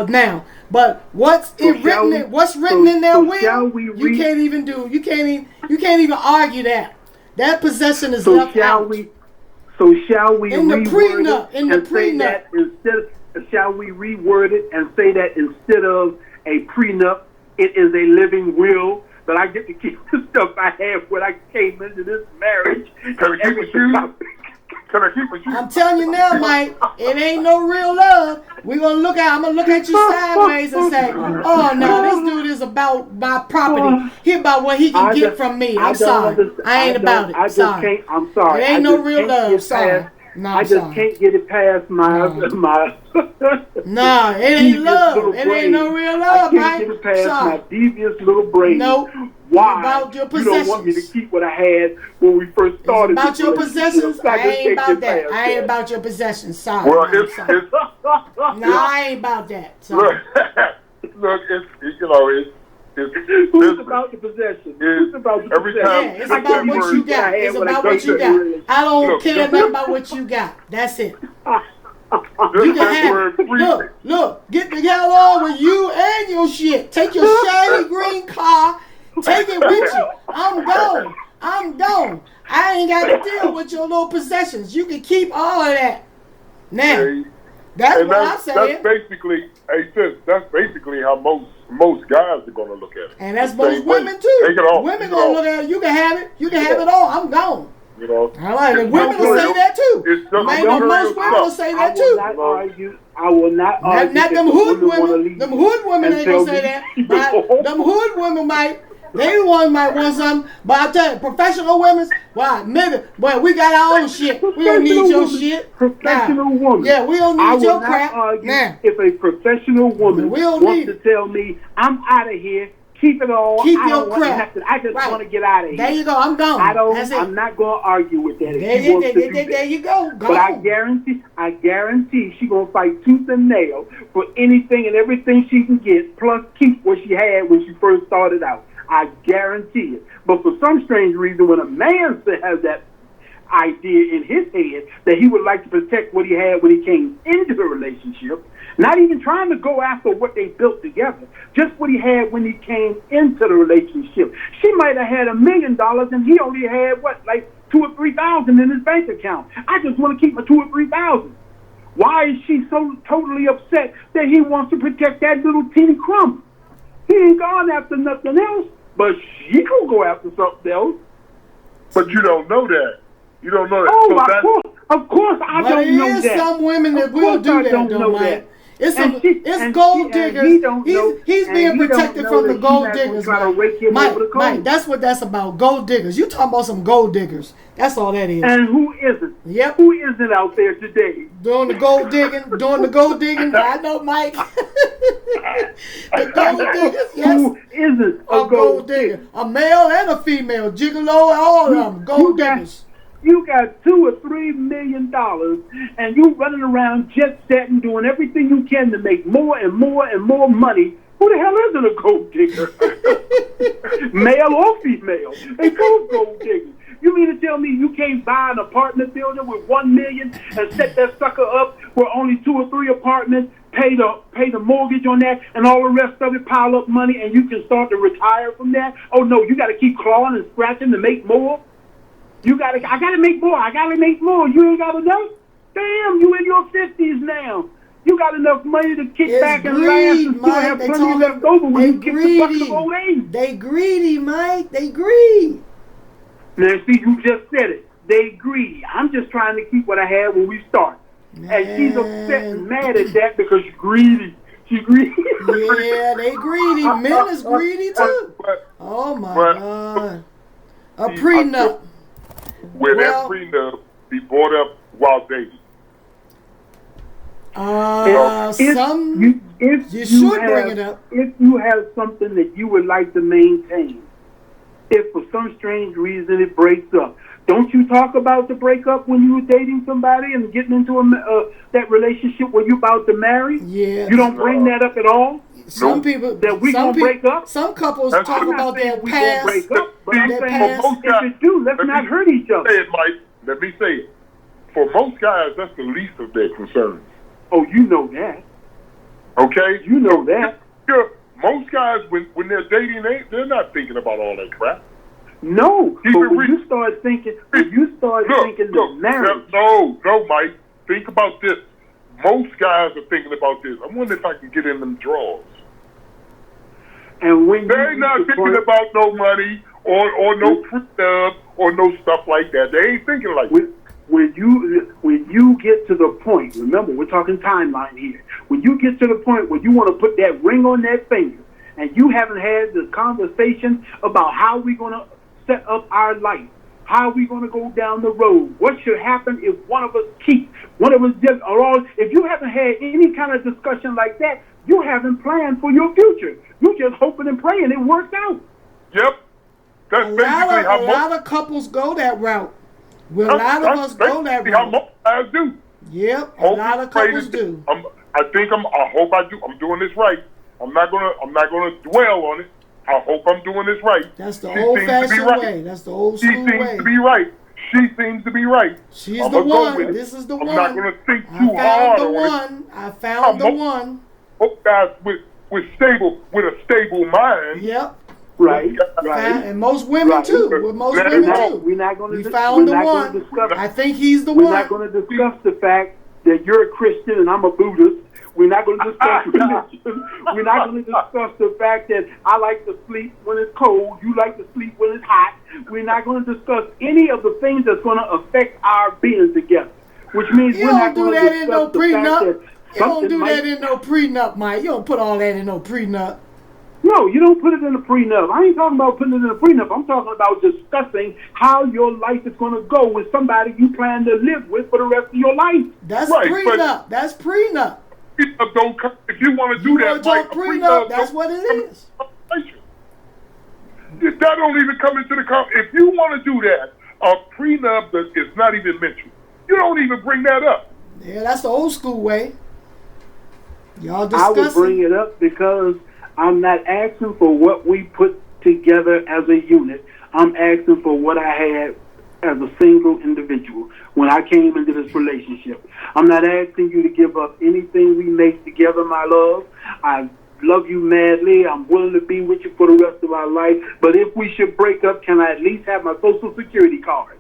now. But what's written in their will? You can't even do. You can't even argue that. That possession is left out. So shall we in the prenup? In the prenup. shall we reword it and say that instead of a prenup, it is a living will, that I get to keep the stuff I had when I came into this marriage? Can I keep a shoe? Can I keep a shoe? I'm telling you now, Mike, it ain't no real love. I'm gonna look at you sideways and say, oh no, this dude is about my property. He about what he can get from me. I'm sorry. I ain't about it. I just can't. I'm sorry. It ain't no real love. Sorry. No, I just can't get it past my. No, it ain't love. It ain't no real love, Mike. I can't get it past my devious little brain. Nope. Why? About your possessions. You don't want me to keep what I had when we first started. It's about your possessions. I ain't about that. I ain't about your possessions. Sorry. Well, no, I ain't about that. Sorry. Look, it's who's about the possession? Who's about the possession? Yeah, it's about what you got. It's about what you got. I don't care nothing about what you got. That's it. You can have it. Look, get the hell on with you and your shit. Take your shiny green car. Take it with you. I'm gone. I ain't got to deal with your little possessions. You can keep all of that. Now, that's what I'm saying. That's basically, that's basically how most guys are going to look at it. And that's most women too. Take it off. Women going to look at it. You can have it. You can have it all. I'm gone. You know, all right, and women will say that too. Most women will say that too. I will not argue. Not them hood women. Them hood women ain't gonna say that. But them hood women might. They might want something. But I tell you, professional women, why? Maybe, boy, we got our own shit. We don't need your shit. Professional woman. Yeah, we don't need your crap. Now, if a professional woman wants to tell me, I'm out of here. Keep it all. Keep your crap. I just want to get out of here. There you go. I'm gone. I'm not going to argue with that. There you go. But I guarantee she's going to fight tooth and nail for anything and everything she can get, plus keep what she had when she first started out. I guarantee it. But for some strange reason, when a man has that idea in his head that he would like to protect what he had when he came into the relationship, not even trying to go after what they built together, just what he had when he came into the relationship. She might have had $1 million and he only had like $2,000 or $3,000 in his bank account. I just want to keep my $2,000 or $3,000. Why is she so totally upset that he wants to protect that little teeny crumb? He ain't gone after nothing else, but she could go after something else. But you don't know that. You don't know that. Oh, so of course I don't know that. There is some women that will do that, though, Mike. It's gold diggers. He's being protected from the gold diggers. Mike, that's what that's about. Gold diggers. You talking about some gold diggers. That's all that is. And who isn't? Yep. Who isn't out there today? Doing the gold digging. I know, Mike. The gold diggers, yes. Who isn't a gold digger? A male and a female. Gigolo, all of them. Gold diggers. You got $2 or $3 million, and you running around jet setting, doing everything you can to make more and more and more money. Who the hell isn't a gold digger? Male or female? They both gold diggers. You mean to tell me you can't buy an apartment building with $1 million and set that sucker up where only 2 or 3 apartments, pay the mortgage on that, and all the rest of it, pile up money, and you can start to retire from that? Oh no, you got to keep clawing and scratching to make more. I gotta make more. You ain't got enough? Damn, you in your 50s now. You got enough money to kick back and laugh and still have plenty left over when you get the bucket of old age. They greedy, Mike. They greedy. Now, see, you just said it. They greedy. I'm just trying to keep what I had when we started. And she's upset and mad at that because she's greedy. She's greedy. Yeah, they greedy. Men is greedy too. Oh, my God. A prenup. Where that prenup be brought up while dating. You should bring it up. If you have something that you would like to maintain, if for some strange reason it breaks up, don't you talk about the breakup when you were dating somebody and getting into that relationship where you're about to marry? Yeah. You don't bring that up at all? Some people that we gonna break up. Some couples talk about their past. Break up, but I'm saying if you do, let's not hurt each other. Say it, Mike. Let me say it. For most guys, that's the least of their concerns. Oh, you know that. Okay, you know that. Yeah, most guys when they're dating, they're not thinking about all that crap. No, but when you start thinking, the marriage. No, Mike. Think about this. most guys are thinking about this. I wonder if I can get in them drawers. And when they're not thinking about no money or no prenup or no stuff like that. They ain't thinking like that. When you get to the point, remember, we're talking timeline here. When you get to the point where you want to put that ring on that finger, and you haven't had the conversation about how we're going to set up our life, how we're going to go down the road, what should happen if one of us cheats, one of us just, if you haven't had any kind of discussion like that, you haven't planned for your future. You're just hoping and praying it works out. Yep. That's a lot of couples go that route. Well, a lot of us go that route. How most guys do. Yep, a lot of couples do. I hope I do. I'm doing this right. I'm not gonna dwell on it. I hope I'm doing this right. That's the old-fashioned way. That's the old school way. She seems to be right. She seems to be right. She's the one. This is the one. I'm not gonna think too hard on it. I found the one. Most guys with a stable mind. Yep. Right. And most women too. With most women too. We're not going to. We found the one. I think he's the one. We're not going to discuss the fact that you're a Christian and I'm a Buddhist. We're not going to discuss religion. We're not going to discuss the fact that I like to sleep when it's cold. You like to sleep when it's hot. We're not going to discuss any of the things that's going to affect our being together. Which means we're not going to discuss the fact that you don't do that in no prenup, Mike. You don't put all that in no prenup. No, you don't put it in a prenup. I ain't talking about putting it in a prenup. I'm talking about discussing how your life is going to go with somebody you plan to live with for the rest of your life. That's right, prenup. That's prenup. Prenup don't come. If you want to do that, Mike, prenup, that's what it is. That don't even come into the conversation. If you want to do that, a prenup is not even mentioned. You don't even bring that up. Yeah, that's the old school way. Y'all discussing. I would bring it up because I'm not asking for what we put together as a unit. I'm asking for what I had as a single individual when I came into this relationship. I'm not asking you to give up anything we make together, my love. I love you madly. I'm willing to be with you for the rest of our life. But if we should break up, can I at least have my Social Security card?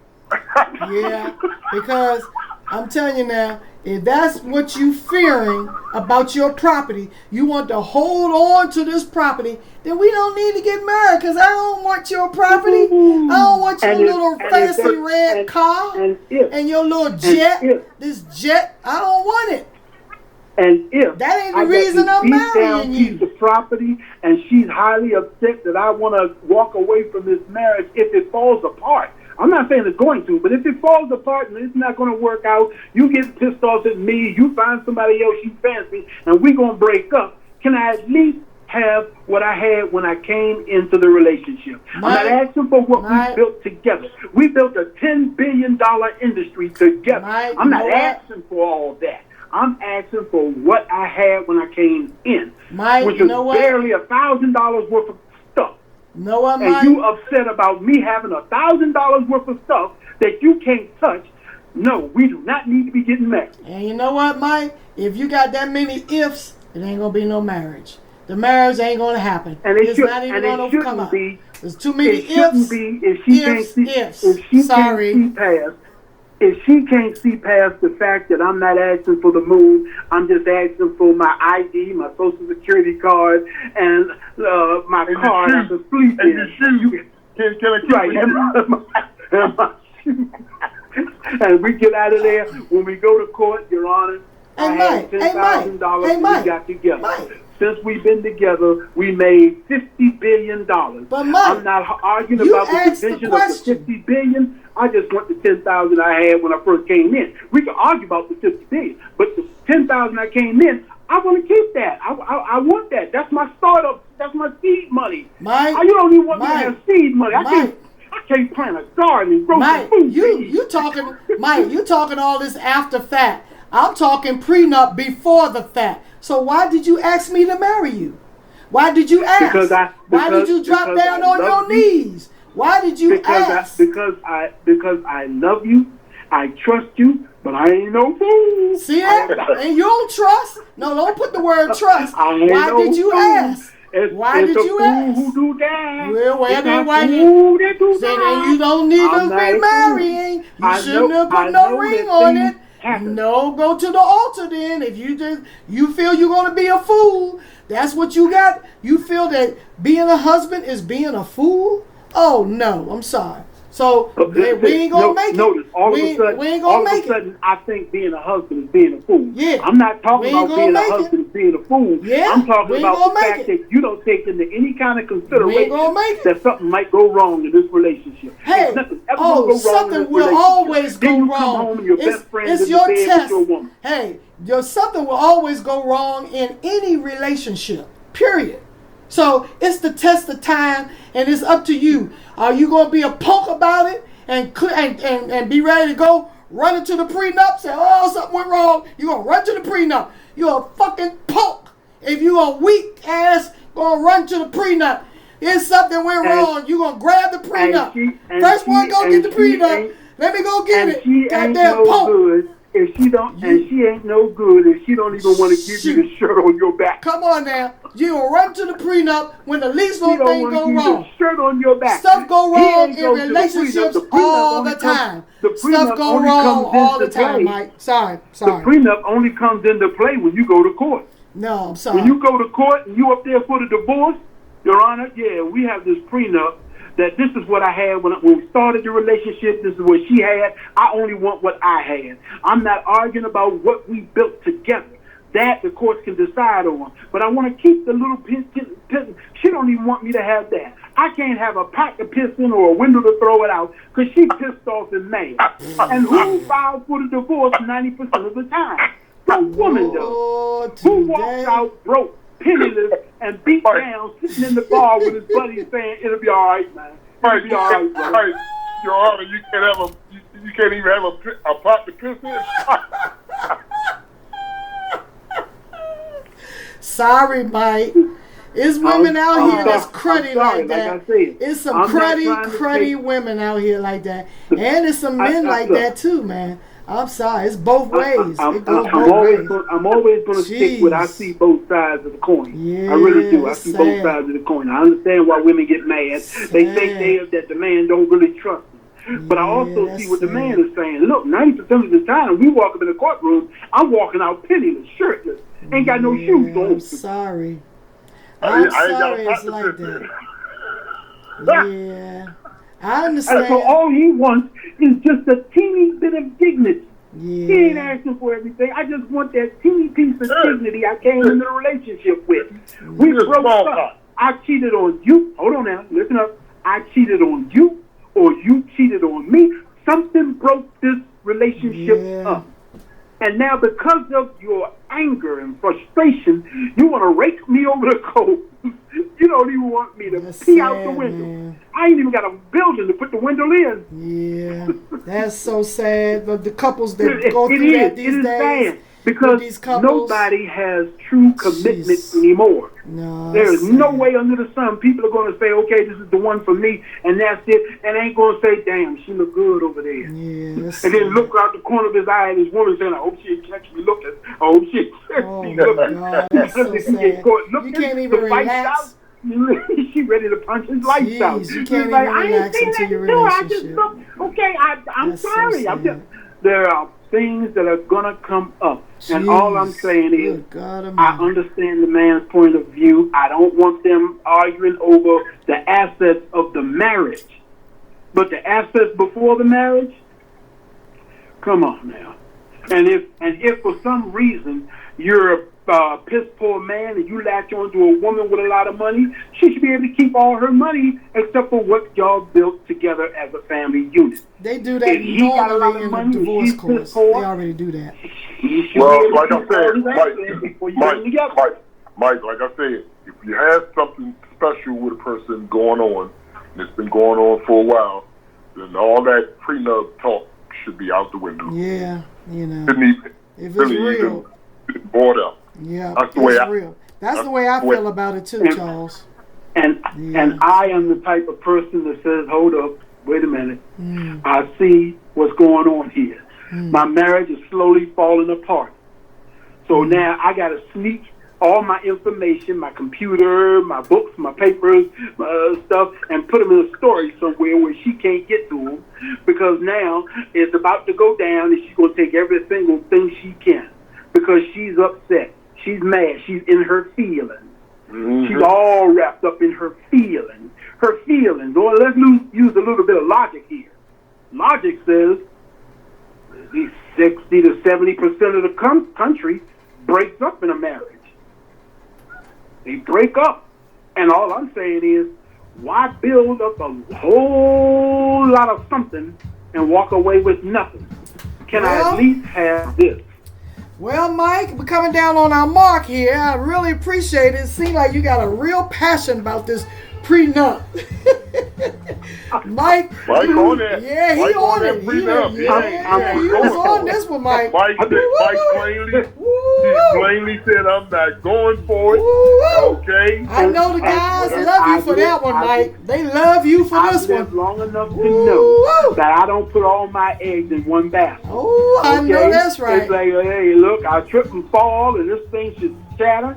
Yeah, because I'm telling you now, if that's what you fearing about your property, you want to hold on to this property, then we don't need to get married because I don't want your property. I don't want your little fancy red car and your little jet. This jet, I don't want it. And if that ain't the reason I'm marrying you. Piece of property, and she's highly upset that I want to walk away from this marriage if it falls apart. I'm not saying it's going to, but if it falls apart and it's not going to work out, you get pissed off at me, you find somebody else you fancy, and we're going to break up. Can I at least have what I had when I came into the relationship? I'm not asking for what we built together. We built a $10 billion industry together. I'm not asking for all that. I'm asking for what I had when I came in, which was barely $1,000 worth of stuff. And you upset about me having $1,000 worth of stuff that you can't touch. No, we do not need to be getting married. And you know what, Mike? If you got that many ifs, it ain't gonna be no marriage. The marriage ain't gonna happen. And it's not even gonna come up. There's too many ifs. If she can't see past. If she can't see past the fact that I'm not asking for the moon, I'm just asking for my ID, my Social Security card, and my card I can sleep in. And your shoes. And my shoes. And we get out of there. When we go to court, Your Honor, I had $10,000 that we got together. Since we've been together, we made $50 billion. But Mike, I'm not arguing about the division of the $50 billion. I just want the $10,000 I had when I first came in. We can argue about the $50 billion, but the $10,000 I came in, I want to keep that. I want that. That's my startup. That's my seed money. Mike, you don't even want me to have seed money. I can't plant a garden and grow some food. You talking, Mike? You talking all this after fact? I'm talking prenup before the fact. So why did you ask me to marry you? Why did you ask? Why did you drop down on your knees? Why did you ask? Because I love you, I trust you, but I ain't no fool. See that? And you don't trust? No, don't put the word trust. Why did you ask? Why did you ask? Who do that? Well, why did you? Then you don't need to be marrying. You shouldn't have put no ring on it. happens. No, go to the altar then. If you feel you're gonna be a fool, that's what you got. You feel that being a husband is being a fool? Oh no, I'm sorry. So we ain't gonna make it. Notice, all of a sudden, I think being a husband is being a fool. Yeah. I'm not talking about being a husband is being a fool. Yeah. I'm talking about the fact that you don't take into any kind of consideration that something might go wrong in this relationship. Hey, something will always go wrong. Then you come home and your best friend is in your bed test. with your woman. Hey, something will always go wrong in any relationship. Period. So it's the test of time, and it's up to you. Are you going to be a punk about it and be ready to go run into the prenup? Say, oh, something went wrong. You're going to run to the prenup. You're a fucking punk. If you a weak ass, going to run to the prenup. If something went wrong, you're going to grab the prenup. First one go get the prenup. Let me go get it. Goddamn punk. Good. If she don't, and she ain't no good, if she don't even want to give you the shirt on your back. Come on now, you gonna run to the prenup when the least little thing go wrong. The shirt on your back. Stuff go wrong in relationships all the time. Stuff go wrong all the time, Mike. Sorry. The prenup only comes into play when you go to court. No, I'm sorry. When you go to court and you up there for the divorce, Your Honor, yeah, we have this prenup. That this is what I had when we started the relationship. This is what she had. I only want what I had. I'm not arguing about what we built together. That the courts can decide on. But I want to keep the little piss. She don't even want me to have that. I can't have a pot to piss in or a window to throw it out because she pissed off and mad. And who filed for the divorce 90% of the time? The woman does. Who walks out broke, penniless, and beat down, sitting in the bar with his buddies saying, it'll be all right, man. It'll be all right, bro. Right. Your Honor, you can't even have a pot to piss in. Sorry, Mike. It's women out here that's cruddy like that. It's some cruddy women out here like that. And it's some men like that too, man. I'm sorry. It's both ways. I'm always going to stick with I see both sides of the coin. Yeah, I really do. I see both sides of the coin. I understand why women get mad. They think that the man don't really trust them. But I also see what the man is saying. Look, 90% of the time we walk up in the courtroom, I'm walking out penniless, shirtless. Ain't got no shoes on. I'm sorry. I'm sorry it's like that. Yeah. I understand. So all he wants is just a teeny bit of dignity. Yeah. He ain't asking for everything. I just want that teeny piece of dignity I came into the relationship with. We broke up. I cheated on you. Hold on now. Listen up. I cheated on you or you cheated on me. Something broke this relationship up. And now because of your anger and frustration, you want to rake me over the coals. You don't even want me to pee out the window. Man. I ain't even got a building to put the window in. Yeah, that's so sad. But the couples that go through that these days, sad because nobody has true commitment anymore. No, there is no way under the sun people are going to say, okay, this is the one for me, and that's it, and ain't going to say, damn, she look good over there. Yeah, and then look out the corner of his eye at his woman saying, I hope she didn't catch me looking. I hope she catch me looking. God, that's so sad. You can't even relax. She ready to punch his lights out. You can't even relax into your relationship. I'm sorry. There are things that are going to come up. And all I'm saying is, I understand the man's point of view. I don't want them arguing over the assets of the marriage. But the assets before the marriage, come on now. And if for some reason you're a piss poor man and you latch on to a woman with a lot of money, she should be able to keep all her money except for what y'all built together as a family unit. They do that normally in the divorce courts. They already do that. Well, like I said, Mike, like I said, if you have something special with a person going on, and it's been going on for a while, then all that prenup talk should be out the window. Yeah, you know. If it's real. Bored up. Yeah, that's the way real. That's the way I feel about it too, Charles. And I am the type of person that says, hold up, wait a minute. I see what's going on here. My marriage is slowly falling apart. So now I got to sneak all my information, my computer, my books, my papers, stuff, and put them in a storage somewhere where she can't get to them, because now it's about to go down and she's going to take every single thing she can because she's upset. She's mad. She's in her feelings. Mm-hmm. She's all wrapped up in her feelings. Her feelings. Or let's use a little bit of logic here. Logic says at least 60 to 70% of the country breaks up in a marriage. They break up. And all I'm saying is, why build up a whole lot of something and walk away with nothing? Can I at least have this? Well, Mike, we're coming down on our mark here. I really appreciate it. It seems like you got a real passion about this prenup. Mike on that. Yeah, he on it. He was on this one, Mike. Mike plainly said, I'm not going for it. Okay. I know the guys love you for that one, Mike. They love you for this one. I've lived long enough to know that I don't put all my eggs in one basket. Oh, I know that's right. It's like, hey, look, I trip and fall, and this thing should shatter.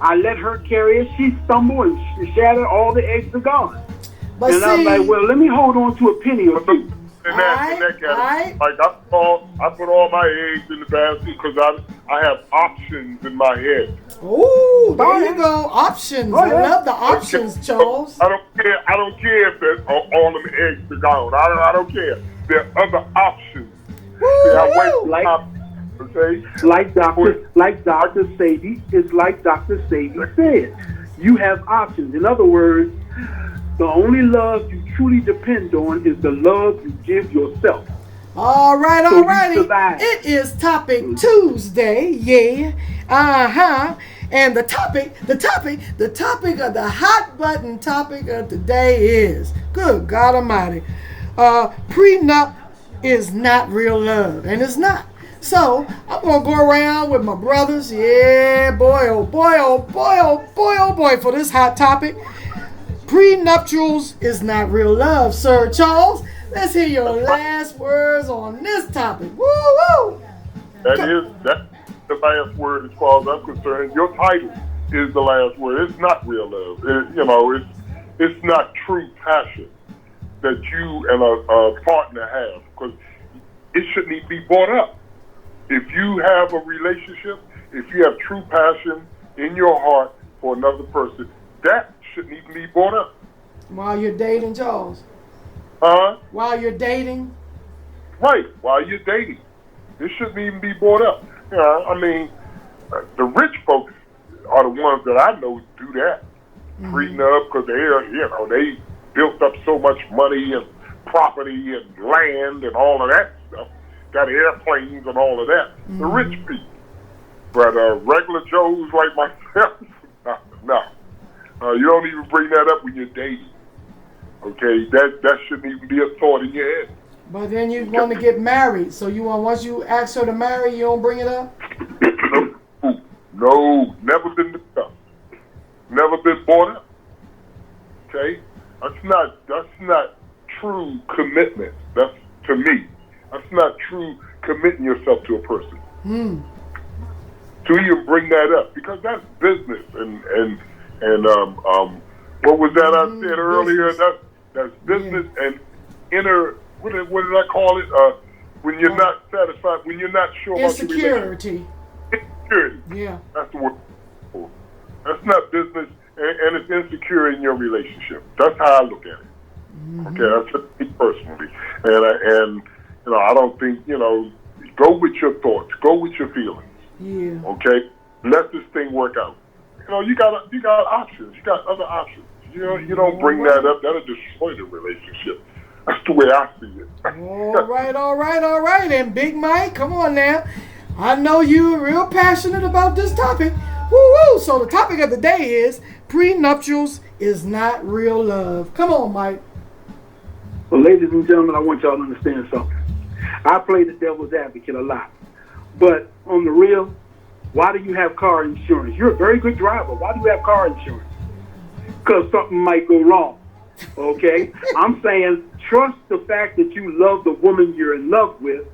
I let her carry it. She stumbled and shattered. All the eggs are gone. But and I'm like, well, let me hold on to a penny or two. In that category, like I put all my eggs in the basket because I have options in my head. Oh, there you go, options. I love the options, Charles. I don't care if all them eggs are gone. I don't care. There are other options. Like Dr. Sadie said, you have options. In other words, the only love you truly depend on is the love you give yourself. All righty. It is Topic Tuesday, yeah. And the topic of the hot button topic of the day is, good God Almighty, prenup is not real love, and it's not. So I'm gonna go around with my brothers, yeah, boy, for this hot topic. Prenuptials is not real love, Sir Charles. Let's hear your last words on this topic. Woo! That's the last word as far as I'm concerned. Your title is the last word. It's not real love. It's not true passion that you and a partner have, because it shouldn't even be brought up. If you have a relationship, if you have true passion in your heart for another person, that shouldn't even be brought up. While you're dating, Charles? While you're dating? Right, while you're dating. It shouldn't even be brought up. The rich folks are the ones that I know do that. Prenup, because they built up so much money and property and land and all of that stuff. Got airplanes and all of that. The rich people. But regular Joes like myself, no. You don't even bring that up when you're dating. Okay, that shouldn't even be a thought in your head. But then you want to get married, so once you ask her to marry, you don't bring it up? No, never been discussed. Never been brought up. Okay? That's not true commitment. That's, to me, that's not true committing yourself to a person. To even bring that up, because that's business and what was that I said earlier? That's business and inner. What did I call it? When you're not satisfied, when you're not sure about your relationship. Insecurity. Yeah. That's the word. That's not business, and it's insecure in your relationship. That's how I look at it. Okay, that's just me personally, and I don't think go with your thoughts, go with your feelings. Yeah. Okay, let this thing work out. You got options. You got other options. You don't bring that up. That'll destroy the relationship. That's the way I see it. All right. And Big Mike, come on now. I know you're real passionate about this topic. Woo! So the topic of the day is prenuptials is not real love. Come on, Mike. Well, ladies and gentlemen, I want y'all to understand something. I play the devil's advocate a lot. But on the real, why do you have car insurance? You're a very good driver. Why do you have car insurance? Because something might go wrong. Okay? I'm saying trust the fact that you love the woman you're in love with.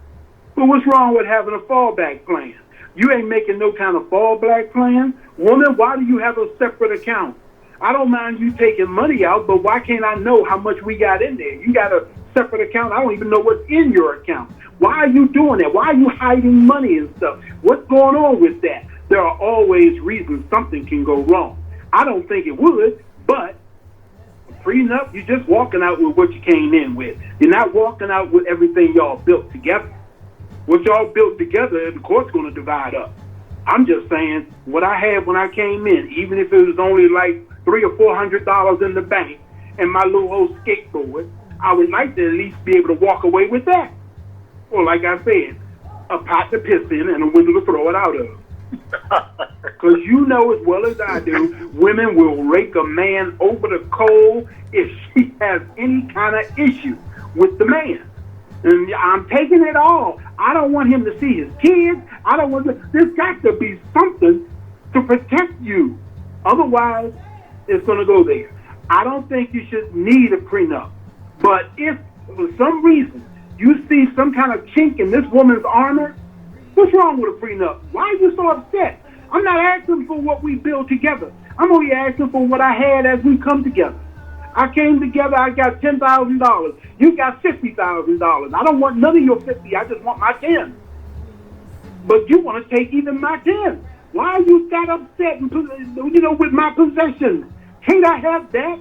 But what's wrong with having a fallback plan? You ain't making no kind of fallback plan. Woman, why do you have a separate account? I don't mind you taking money out, but why can't I know how much we got in there? You got a separate account. I don't even know what's in your account. Why are you doing that? Why are you hiding money and stuff? What's going on with that? There are always reasons something can go wrong. I don't think it would, but prenup, you're just walking out with what you came in with. You're not walking out with everything y'all built together. What y'all built together, the court's going to divide up. I'm just saying what I had when I came in, even if it was only like $300 or $400 in the bank and my little old skateboard, I would like to at least be able to walk away with that. Or like I said, a pot to piss in and a window to throw it out of. Because you know as well as I do, women will rake a man over the coal if she has any kind of issue with the man. And I'm taking it all. I don't want him to see his kids. I don't want to. There's got to be something to protect you. Otherwise, it's going to go there. I don't think you should need a prenup. But if for some reason you see some kind of chink in this woman's armor, what's wrong with a prenup? Why are you so upset? I'm not asking for what we build together. I'm only asking for what I had as we come together. I came together, I got $10,000. You got $50,000. I don't want none of your 50, I just want my 10. But you want to take even my 10. Why are you that upset with my possessions? Can't I have that?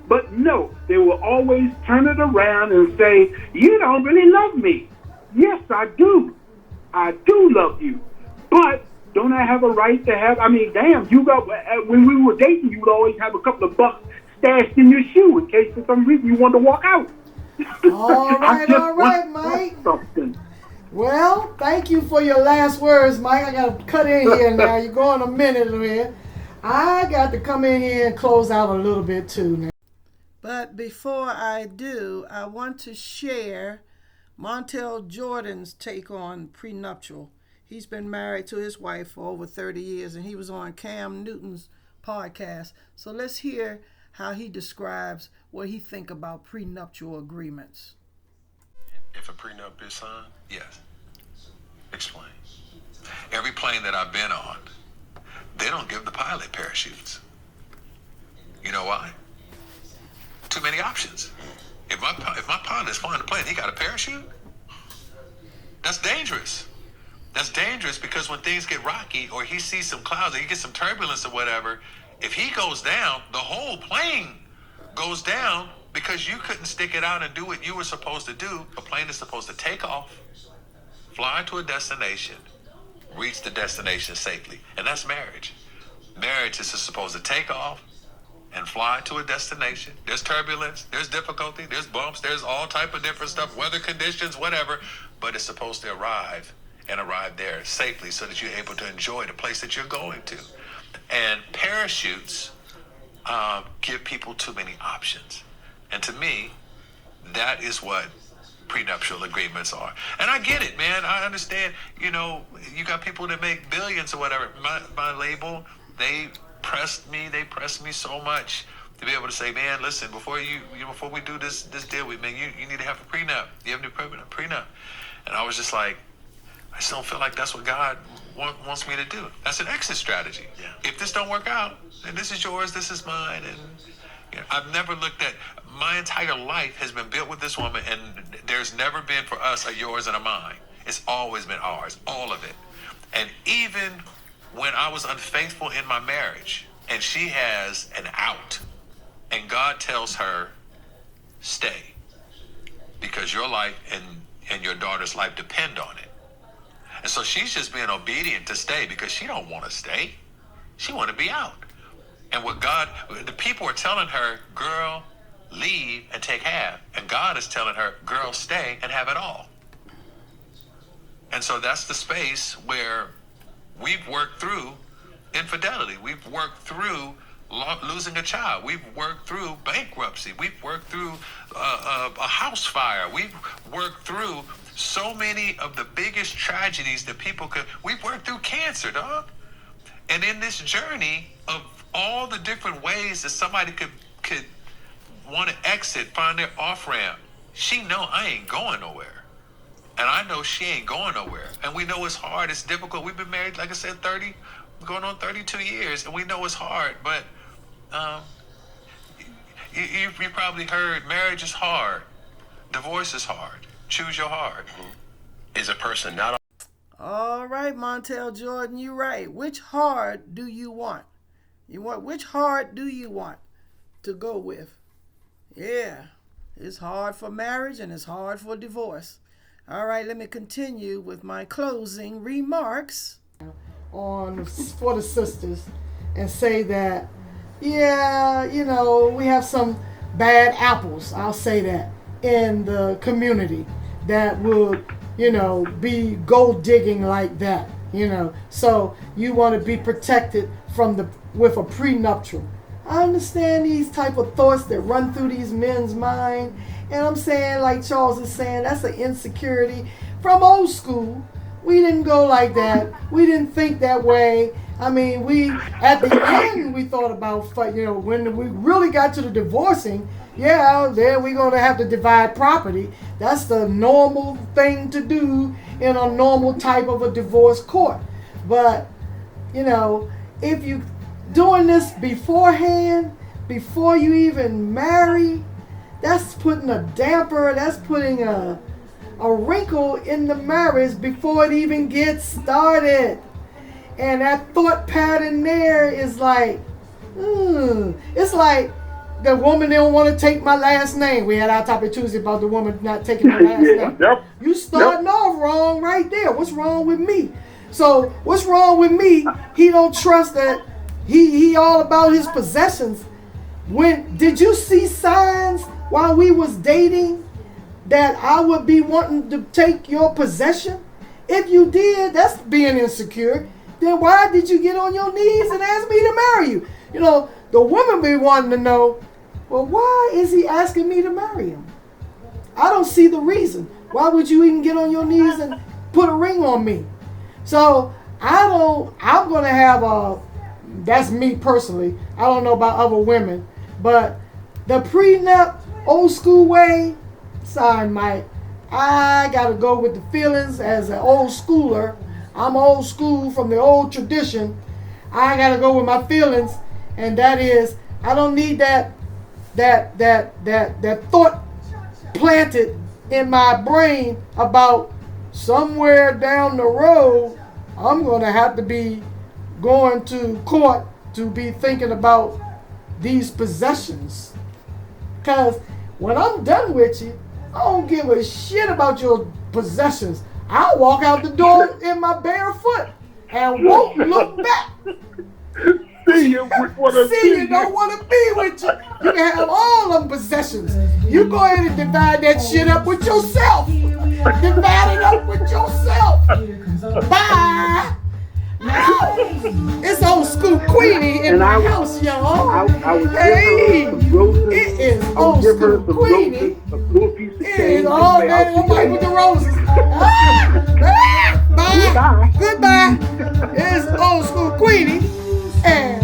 But no, they will always turn it around and say, you don't really love me. Yes, I do. I do love you. But don't I have a right to have, when we were dating, you would always have a couple of bucks stashed in your shoe in case for some reason you wanted to walk out. All right, Mike. Something. Well, thank you for your last words, Mike. I got to cut in here now. You're going a minute here. I got to come in here and close out a little bit too now. But before I do, I want to share Montel Jordan's take on prenuptial. He's been married to his wife for over 30 years, and he was on Cam Newton's podcast. So let's hear how he describes what he think about prenuptial agreements. If a prenup is signed, yes. Explain. Every plane that I've been on, they don't give the pilot parachutes. You know why? Too many options. If my pilot's flying the plane, he got a parachute? That's dangerous. That's dangerous because when things get rocky or he sees some clouds or he gets some turbulence or whatever, if he goes down, the whole plane goes down because you couldn't stick it out and do what you were supposed to do. A plane is supposed to take off, fly to a destination, reach the destination safely. And that's marriage. Marriage is supposed to take off and fly to a destination. There's turbulence, there's difficulty, there's bumps, there's all type of different stuff, weather conditions, whatever, but it's supposed to arrive there safely so that you're able to enjoy the place that you're going to. And parachutes give people too many options. And to me, that is what prenuptial agreements are. And I get it, man. I understand, you got people that make billions or whatever. My label, they pressed me so much to be able to say, man, listen, before we do this deal with me, you need to have a prenup. You have a prenup. And I was just like, I just don't feel like that's what God wants me to do. That's an exit strategy. Yeah. If this don't work out, then this is yours, this is mine. And I've never looked at, my entire life has been built with this woman, and there's never been for us a yours and a mine. It's always been ours, all of it. And even when I was unfaithful in my marriage, and she has an out, and God tells her, stay, because your life and your daughter's life depend on it. And so she's just being obedient to stay because she don't want to stay. She want to be out. And the people are telling her, girl, leave and take half. And God is telling her, girl, stay and have it all. And so that's the space where we've worked through infidelity. We've worked through losing a child. We've worked through bankruptcy. We've worked through a house fire. We've worked through so many of the biggest tragedies that we've worked through cancer, dog. And in this journey of all the different ways that somebody could want to exit, find their off-ramp, she know I ain't going nowhere. And I know she ain't going nowhere. And we know it's hard, it's difficult. We've been married, like I said, going on 32 years, and we know it's hard, but you probably heard marriage is hard, divorce is hard. Choose your heart. Is a person not? All right, Montel Jordan, you're right. Which heart do you want? Which heart do you want to go with? Yeah, it's hard for marriage and it's hard for divorce. All right, let me continue with my closing remarks for the sisters and say that, yeah, we have some bad apples, I'll say that, in the community that would, be gold digging like that, So you want to be protected with a prenuptial. I understand these type of thoughts that run through these men's mind, and I'm saying, like Charles is saying, that's an insecurity from old school. We didn't go like that. We didn't think that way. I mean, at the end we thought about, when we really got to the divorcing, then we're going to have to divide property. That's the normal thing to do in a normal type of a divorce court. But, if you doing this beforehand, before you even marry, that's putting a damper, that's putting a wrinkle in the marriage before it even gets started. And that thought pattern there is like, it's like the woman don't want to take my last name. We had our topic Tuesday about the woman not taking my last name. Yep. You starting off wrong right there. What's wrong with me? So what's wrong with me? He don't trust that he all about his possessions. Did you see signs while we was dating that I would be wanting to take your possession? If you did, that's being insecure. Then why did you get on your knees and ask me to marry you? The woman be wanting to know, well, why is he asking me to marry him? I don't see the reason. Why would you even get on your knees and put a ring on me? So I'm going to have that's me personally. I don't know about other women, but the prenup old school way, sorry, Mike, I got to go with the feelings as an old schooler. I'm old school from the old tradition. I got to go with my feelings, and that is, I don't need that thought planted in my brain about somewhere down the road I'm going to have to be going to court to be thinking about these possessions. Because when I'm done with you, I don't give a shit about your possessions. I'll walk out the door in my bare foot and won't look back. See you don't want to be with you. You can have all them possessions. You go ahead and divide that shit up with yourself. Divide it up with yourself. Bye. It's old school Queenie in my house, y'all. Hey, it is old school Queenie. It is all day with the roses. Bye. Goodbye. It's old school Queenie. And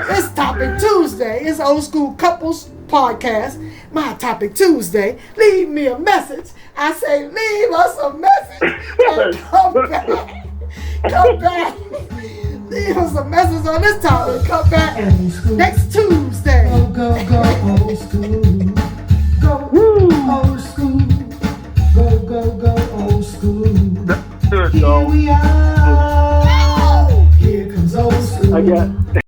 it's Topic Tuesday. It's Old School Couples Podcast. My Topic Tuesday. Leave me a message. I say leave us a message and come back. Come back. Leave us a message on this topic. Come back next Tuesday. Go old school. Go old school. Go old school. Here we are. Here comes old school.